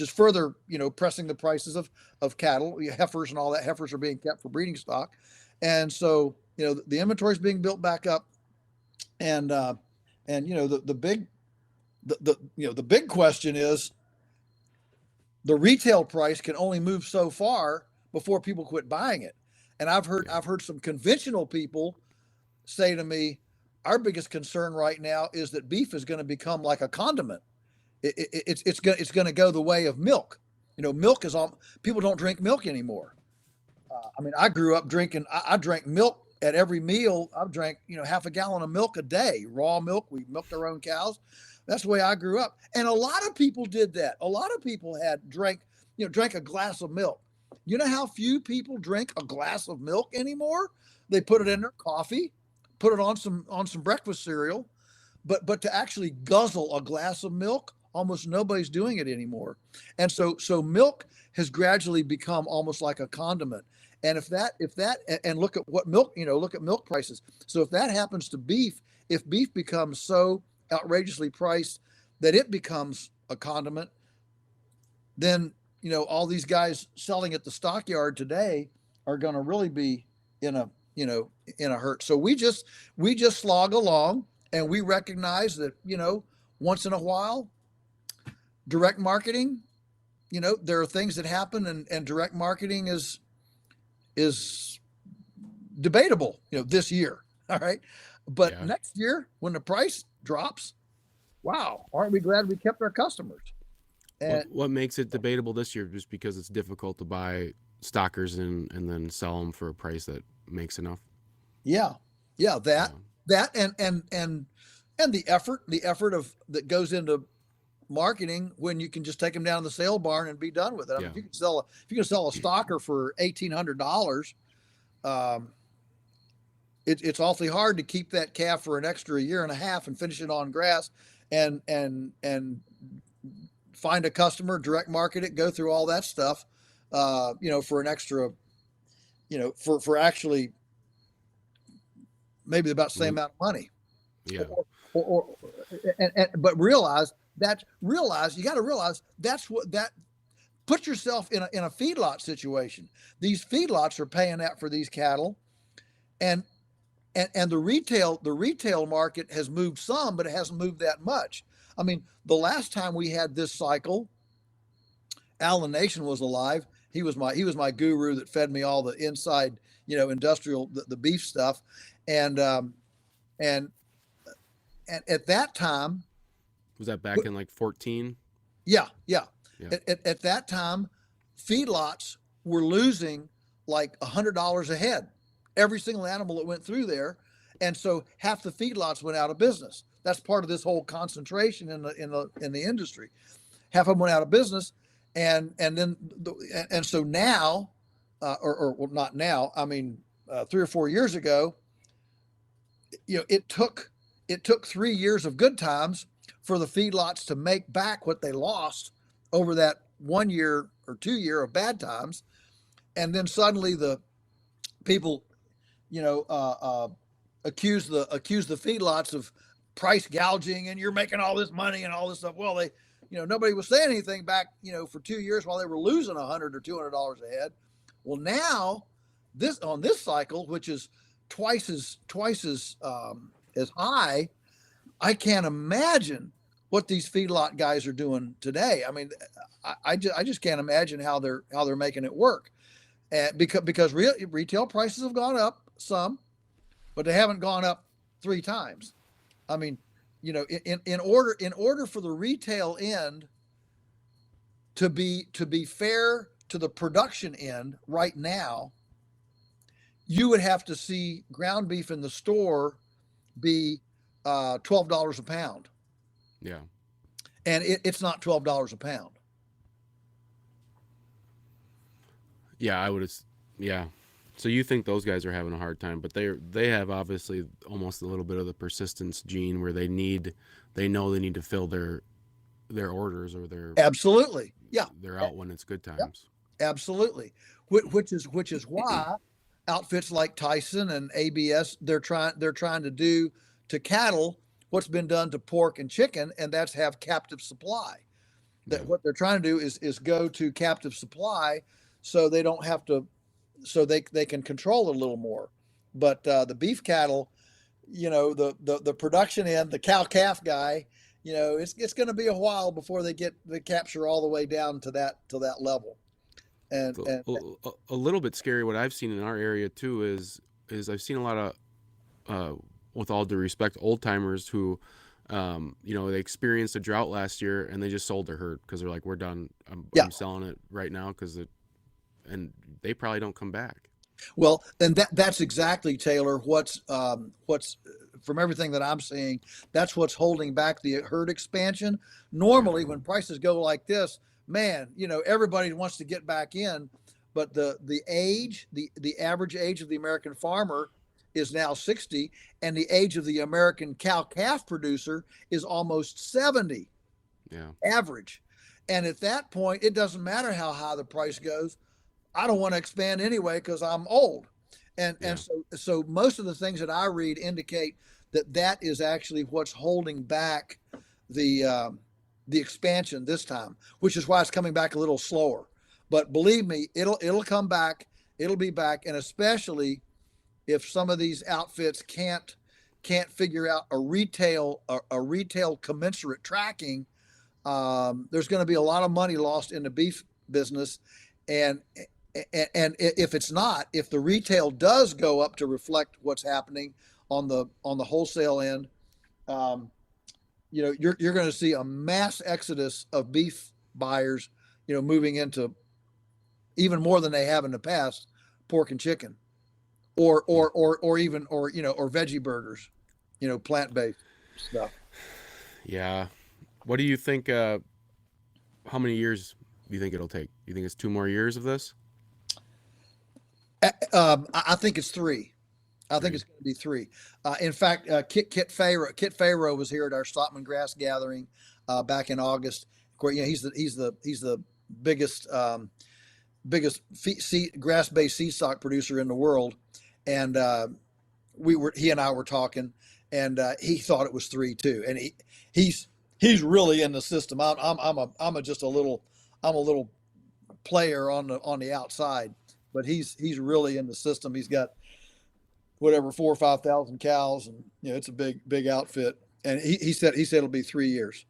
further pressing the prices of cattle, heifers and all that. Heifers are being kept for breeding stock, and so the inventory is being built back up, and the big question is, the retail price can only move so far before people quit buying it. And I've heard some conventional people say to me, our biggest concern right now is that beef is going to become like a condiment. It's going to go the way of milk. Milk is all, people don't drink milk anymore. I mean, I grew up drinking, I drank milk at every meal. I drank, half a gallon of milk a day, raw milk. We milked our own cows. That's the way I grew up. And a lot of people did that. A lot of people drank a glass of milk. You know how few people drink a glass of milk anymore? They put it in their coffee, put it on some breakfast cereal, but to actually guzzle a glass of milk, almost nobody's doing it anymore. And so milk has gradually become almost like a condiment. And if that and look at what milk, look at milk prices. So if that happens to beef, if beef becomes so outrageously priced that it becomes a condiment, then all these guys selling at the stockyard today are going to really be in a hurt. So we just slog along, and we recognize that once in a while, direct marketing, there are things that happen, and direct marketing is debatable this year. All right. But Yeah. next year, when the price drops, wow, aren't we glad we kept our customers? And What makes it debatable this year? Just because it's difficult to buy stockers and then sell them for a price that makes enough. yeah, yeah, Yeah. that and the effort of that goes into marketing when you can just take them down to the sale barn and be done with it. I mean, Yeah. if you can sell a stalker for $1,800, um, it's awfully hard to keep that calf for an extra year and a half and finish it on grass and find a customer, direct market it, go through all that stuff, for an extra, for actually maybe about the same amount of money. Yeah. Or but you got to realize that's what that put yourself in a feedlot situation. These feedlots are paying that for these cattle, and the retail market has moved some, but it hasn't moved that much. I mean, the last time we had this cycle, Alan Nation was alive. He was my guru that fed me all the inside, industrial the beef stuff, and and and at that time, Was that back in like 14? yeah, yeah. Yeah. At that time, feedlots were losing like $100 a head, every single animal that went through there, and so half the feedlots went out of business. That's part of this whole concentration in the industry. Half of them went out of business, and so now, well, not now. I mean, 3 or 4 years ago, it took 3 years of good times for the feedlots to make back what they lost over that 1 year or 2 year of bad times, and then suddenly the people, accuse the feedlots of price gouging, and you're making all this money and all this stuff. Well, nobody was saying anything back, for 2 years while they were losing $100 or $200 a head. Well, now on this cycle, which is twice as high, I can't imagine what these feedlot guys are doing today. I mean, I just can't imagine how they're making it work, and because retail prices have gone up some, but they haven't gone up 3 times. I mean, in order for the retail end to be fair to the production end right now, you would have to see ground beef in the store be $12 a pound. Yeah. And it's not $12 a pound. Yeah, I would. Yeah. So you think those guys are having a hard time, but they have obviously almost a little bit of the persistence gene where they know they need to fill their orders, or absolutely, yeah, they're out when it's good times. Yeah, absolutely. Which is why outfits like Tyson and ABS, they're trying to do to cattle what's been done to pork and chicken, and that's have captive supply. That what they're trying to do is go to captive supply, so they don't have to, so they can control it a little more. But the beef cattle, the production end, the cow calf guy, it's going to be a while before they capture all the way down to that level. And a little bit scary. What I've seen in our area too is I've seen a lot of, with all due respect, old timers who, they experienced a drought last year and they just sold their herd because they're like, we're done. I'm selling it right now and they probably don't come back. Well, and that's exactly, Taylor, what's from everything that I'm seeing, that's what's holding back the herd expansion. Normally, when prices go like this, man, everybody wants to get back in, but the average age of the American farmer is now 60, and the age of the American cow calf producer is almost 70. Yeah. Average. And at that point, it doesn't matter how high the price goes. I don't want to expand anyway because I'm old. And so most of the things that I read indicate that is actually what's holding back the expansion this time, which is why it's coming back a little slower. But believe me, it'll come back. It'll be back, and especially if some of these outfits can't figure out a retail commensurate tracking, there's going to be a lot of money lost in the beef business, and if the retail does go up to reflect what's happening, on the wholesale end, you're going to see a mass exodus of beef buyers, moving into even more than they have in the past, pork and chicken, or even or veggie burgers, plant-based stuff. Yeah. What do you think? How many years do you think it'll take? You think it's 2 more years of this? I think it's three. I think it's going to be three. In fact, Kit Pharaoh was here at our Stockman grass gathering back in August. He's the biggest grass-based seed stock producer in the world, and he and I were talking, and he thought it was three too, and he's really in the system. I'm just a little player on the outside, but he's really in the system. He's got whatever 4,000 or 5,000 cows, and it's a big outfit. And he said it'll be 3 years.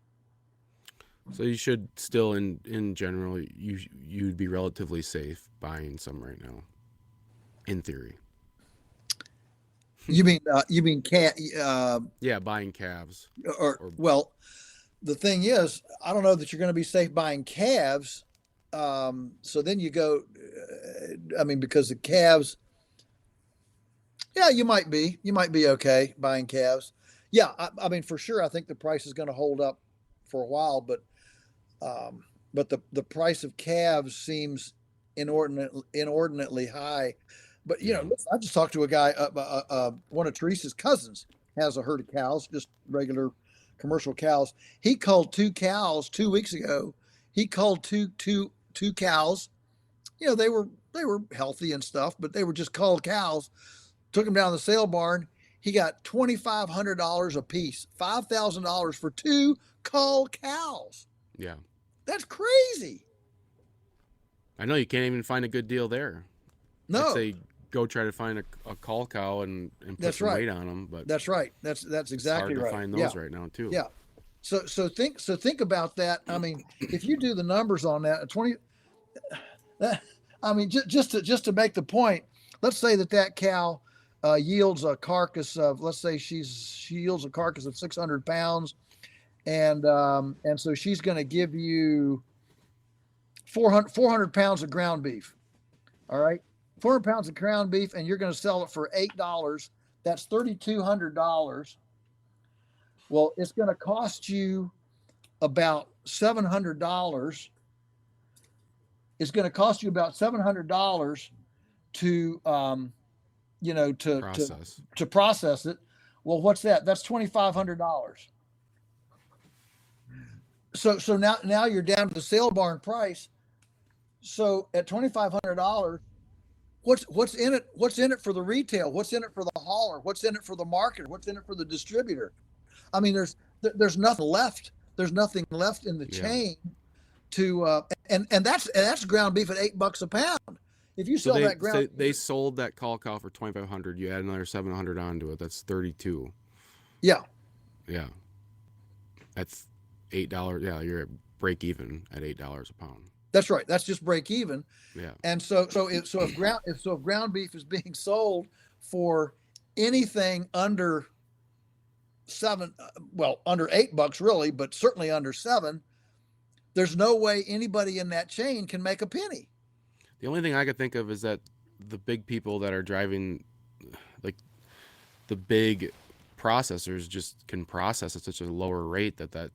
So you should still, in general, you'd be relatively safe buying some right now, in theory. You mean yeah, buying calves. Well, the thing is, I don't know that you're going to be safe buying calves. So then you go, because the calves, yeah, you might be okay buying calves. Yeah, for sure, I think the price is going to hold up for a while, but the price of calves seems inordinately high. But I just talked to a guy, one of Teresa's cousins has a herd of cows, just regular commercial cows. He culled 2 cows 2 weeks ago. He culled two cows. They were healthy and stuff, but they were just culled cows. Took them down to the sale barn. He got $2,500 a piece, $5,000 for 2 culled cows. Yeah, that's crazy. I know, you can't even find a good deal there. No, I'd say go try to find a cull cow and put some weight on them. But that's right. That's exactly right. It's hard to find those right now too. Yeah. So think about that. If you do the numbers on that, 20. Just to make the point, let's say that cow yields a carcass of, let's say she yields a carcass of 600 pounds, and so she's going to give you 400 pounds of ground beef. All right, 400 pounds of ground beef, and you're going to sell it for $8. That's $3,200. Well, it's going to cost you about $700. It's going to cost you about $700 to to process it. Well, what's that? That's $2,500. So now you're down to the sale barn price. So at $2,500, what's in it? What's in it for the retail? What's in it for the hauler? What's in it for the market? What's in it for the distributor? There's nothing left. There's nothing left in the chain to and that's ground beef at $8 a pound. If you sell that ground, they sold that cull cow for $2,500. You add another $700 onto it. That's $32. Yeah. That's $8. Yeah, you're at break even at $8 a pound. That's right. That's just break even. Yeah. And if ground beef is being sold for anything under under $8 really, but certainly under $7, there's no way anybody in that chain can make a penny. The only thing I could think of is that the big people that are driving, like the big processors, just can process at such a lower rate that'd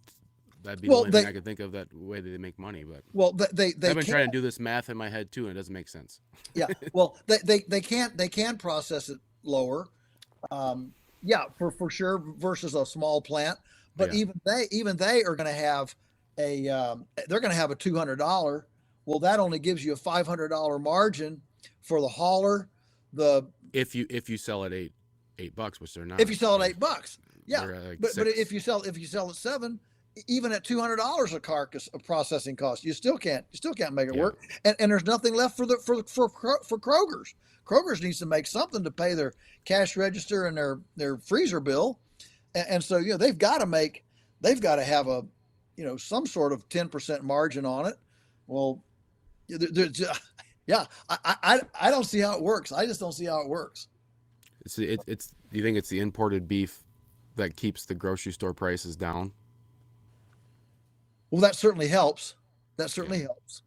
be the only thing I could think of, that way that they make money. But I've been trying to do this math in my head too, and it doesn't make sense. Yeah. Well, they can process it lower. For sure, versus a small plant. But even they are going to have they're going to have a $200. Well, that only gives you a $500 margin for the hauler. If you sell at $8, which they're not. If you sell at $8, yeah. Like but if you sell at $7, even at $200 a carcass of processing cost, you still can't make it work. And there's nothing left for Kroger's. Kroger's needs to make something to pay their cash register and their freezer bill, and so they've got to have a some sort of 10% margin on it. Well, I don't see how it works. I just don't see how it works. It's Do you think it's the imported beef that keeps the grocery store prices down? Well, that certainly helps. That Yeah, certainly helps.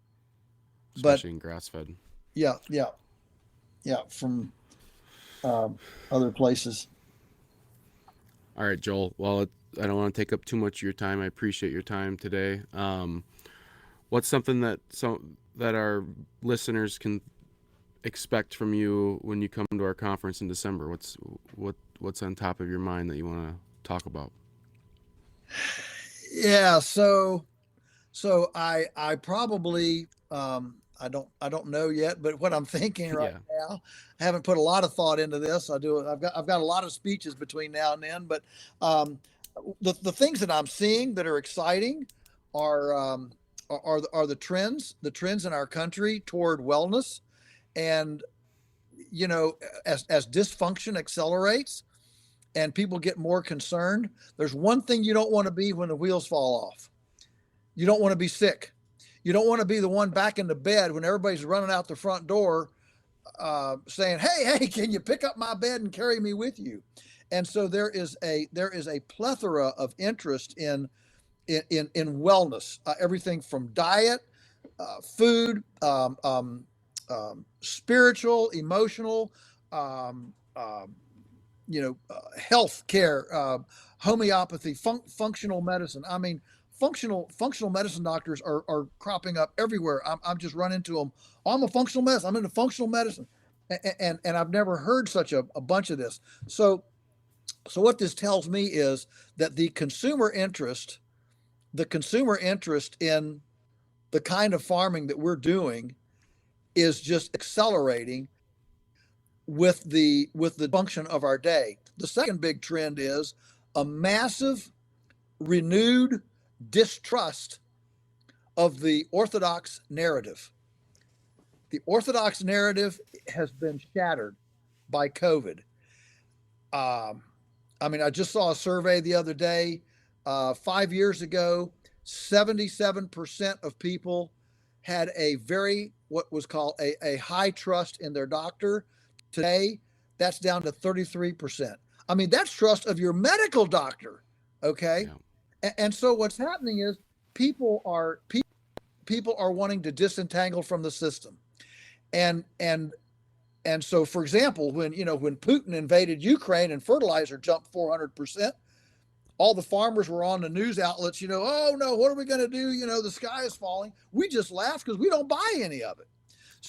But especially in grass fed. yeah, yeah, yeah, from um, other places. All right, Joel. Well, I don't want to take up too much of your time. I appreciate your time today. What's something that our listeners can expect from you when you come to our conference in December? What's on top of your mind that you want to talk about? Yeah, so I probably I don't know yet, but what I'm thinking right Yeah, now, I haven't put a lot of thought into this. I've got a lot of speeches between now and then, but um, the things that I'm seeing that are exciting are are the trends in our country toward wellness, and as dysfunction accelerates and people get more concerned, there's one thing you don't want to be when the wheels fall off. You don't want to be sick. You don't want to be the one back in the bed when everybody's running out the front door saying, "Hey, can you pick up my bed and carry me with you?" And so there is a plethora of interest in wellness, everything from diet, food, spiritual, emotional, um, um, health care, homeopathy, functional medicine. I mean, functional medicine doctors are cropping up everywhere. I'm just running into them. Oh, I'm a functional medicine. I'm into functional medicine, and I've never heard such a bunch of this. So what this tells me is that the consumer interest in the kind of farming that we're doing is just accelerating with the function of our day. The second big trend is a massive renewed distrust of the orthodox narrative. The orthodox narrative has been shattered by COVID. Um, I mean, I just saw a survey the other day. 5 years ago, 77% of people had what was called a high trust in their doctor. Today, that's down to 33%. I mean, that's trust of your medical doctor. Okay. yeah, And so what's happening is people are people are wanting to disentangle from the system. And so, for example, when Putin invaded Ukraine and fertilizer jumped 400%, all the farmers were on the news outlets. Oh no, what are we going to do? The sky is falling. We just laughed because we don't buy any of it.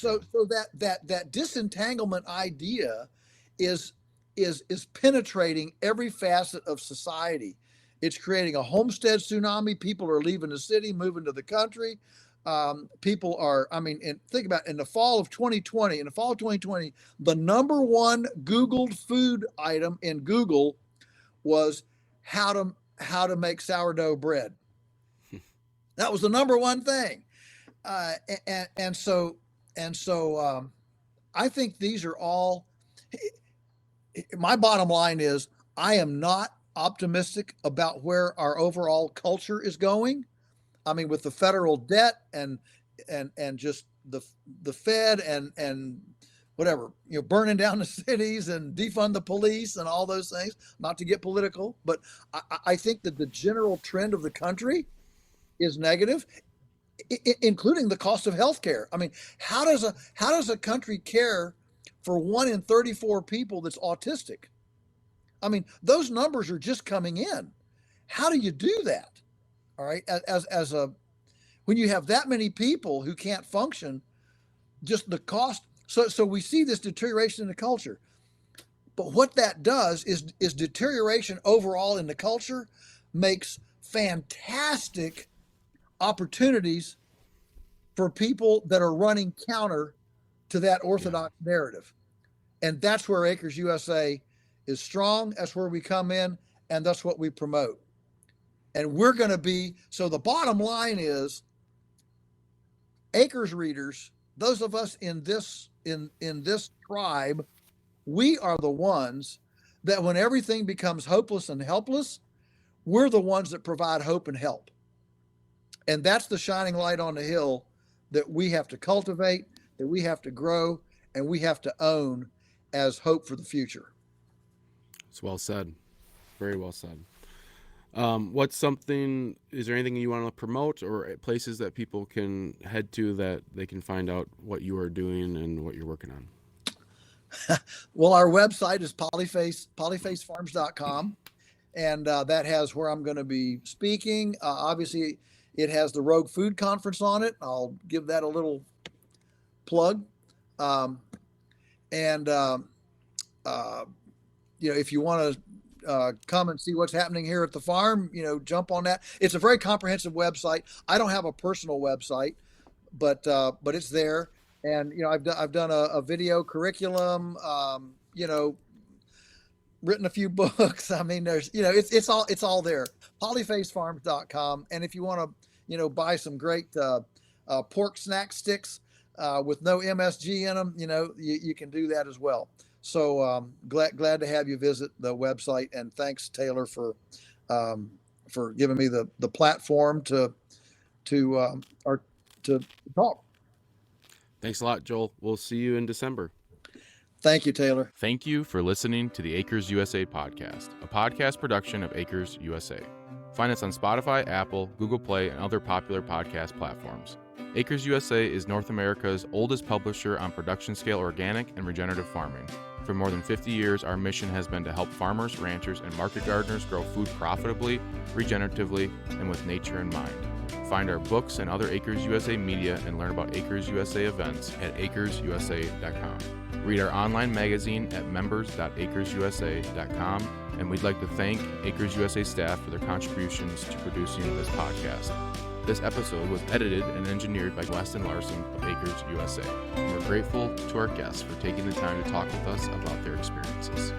yeah, So that disentanglement idea is is penetrating every facet of society. It's creating a homestead tsunami. People are leaving the city, moving to the country. People are, I mean, and think about it, in the fall of 2020, the number one Googled food item in Google was how to make sourdough bread. That was the number one thing. Uh, and so I think these are all. My bottom line is I am not optimistic about where our overall culture is going. I mean, with the federal debt and just the Fed and whatever, burning down the cities and defund the police and all those things. Not to get political, but I think that the general trend of the country is negative, including the cost of healthcare. I mean, how does a country care for 1 in 34 people that's autistic? I mean, those numbers are just coming in. How do you do that? All right, as a when you have that many people who can't function, just the cost. So we see this deterioration in the culture. But what that does is deterioration overall in the culture makes fantastic opportunities for people that are running counter to that yeah. orthodox narrative. And that's where Acres USA is strong. That's where we come in, and that's what we promote. And we're going to be, so the bottom line is Acres readers, those of us in this tribe, we are the ones that when everything becomes hopeless and helpless, we're the ones that provide hope and help. And that's the shining light on the hill that we have to cultivate, that we have to grow, and we have to own as hope for the future. It's well said. Very well said. Is there anything you want to promote or places that people can head to that they can find out what you are doing and what you're working on? Well, our website is polyfacefarms.com, and that has where I'm going to be speaking. Obviously, it has the Rogue Food Conference on it. I'll give that a little plug. And if you want to come and see what's happening here at the farm, jump on that. It's a very comprehensive website. I don't have a personal website, but it's there. And I've done a video curriculum. Written a few books. I mean, there's it's all there. Polyfacefarms.com. And if you want to buy some great pork snack sticks with no MSG in them, you can do that as well. So glad to have you visit the website, and thanks, Taylor, for giving me the platform to talk. Thanks a lot, Joel. We'll see you in December. Thank you, Taylor. Thank you for listening to the Acres USA podcast, a podcast production of Acres USA. Find us on Spotify, Apple, Google Play, and other popular podcast platforms. Acres USA is North America's oldest publisher on production-scale organic and regenerative farming. For more than 50 years, our mission has been to help farmers, ranchers, and market gardeners grow food profitably, regeneratively, and with nature in mind. Find our books and other Acres USA media and learn about Acres USA events at acresusa.com. Read our online magazine at members.acresusa.com, and we'd like to thank Acres USA staff for their contributions to producing this podcast. This episode was edited and engineered by Weston Larson of Acres USA. We're grateful to our guests for taking the time to talk with us about their experiences.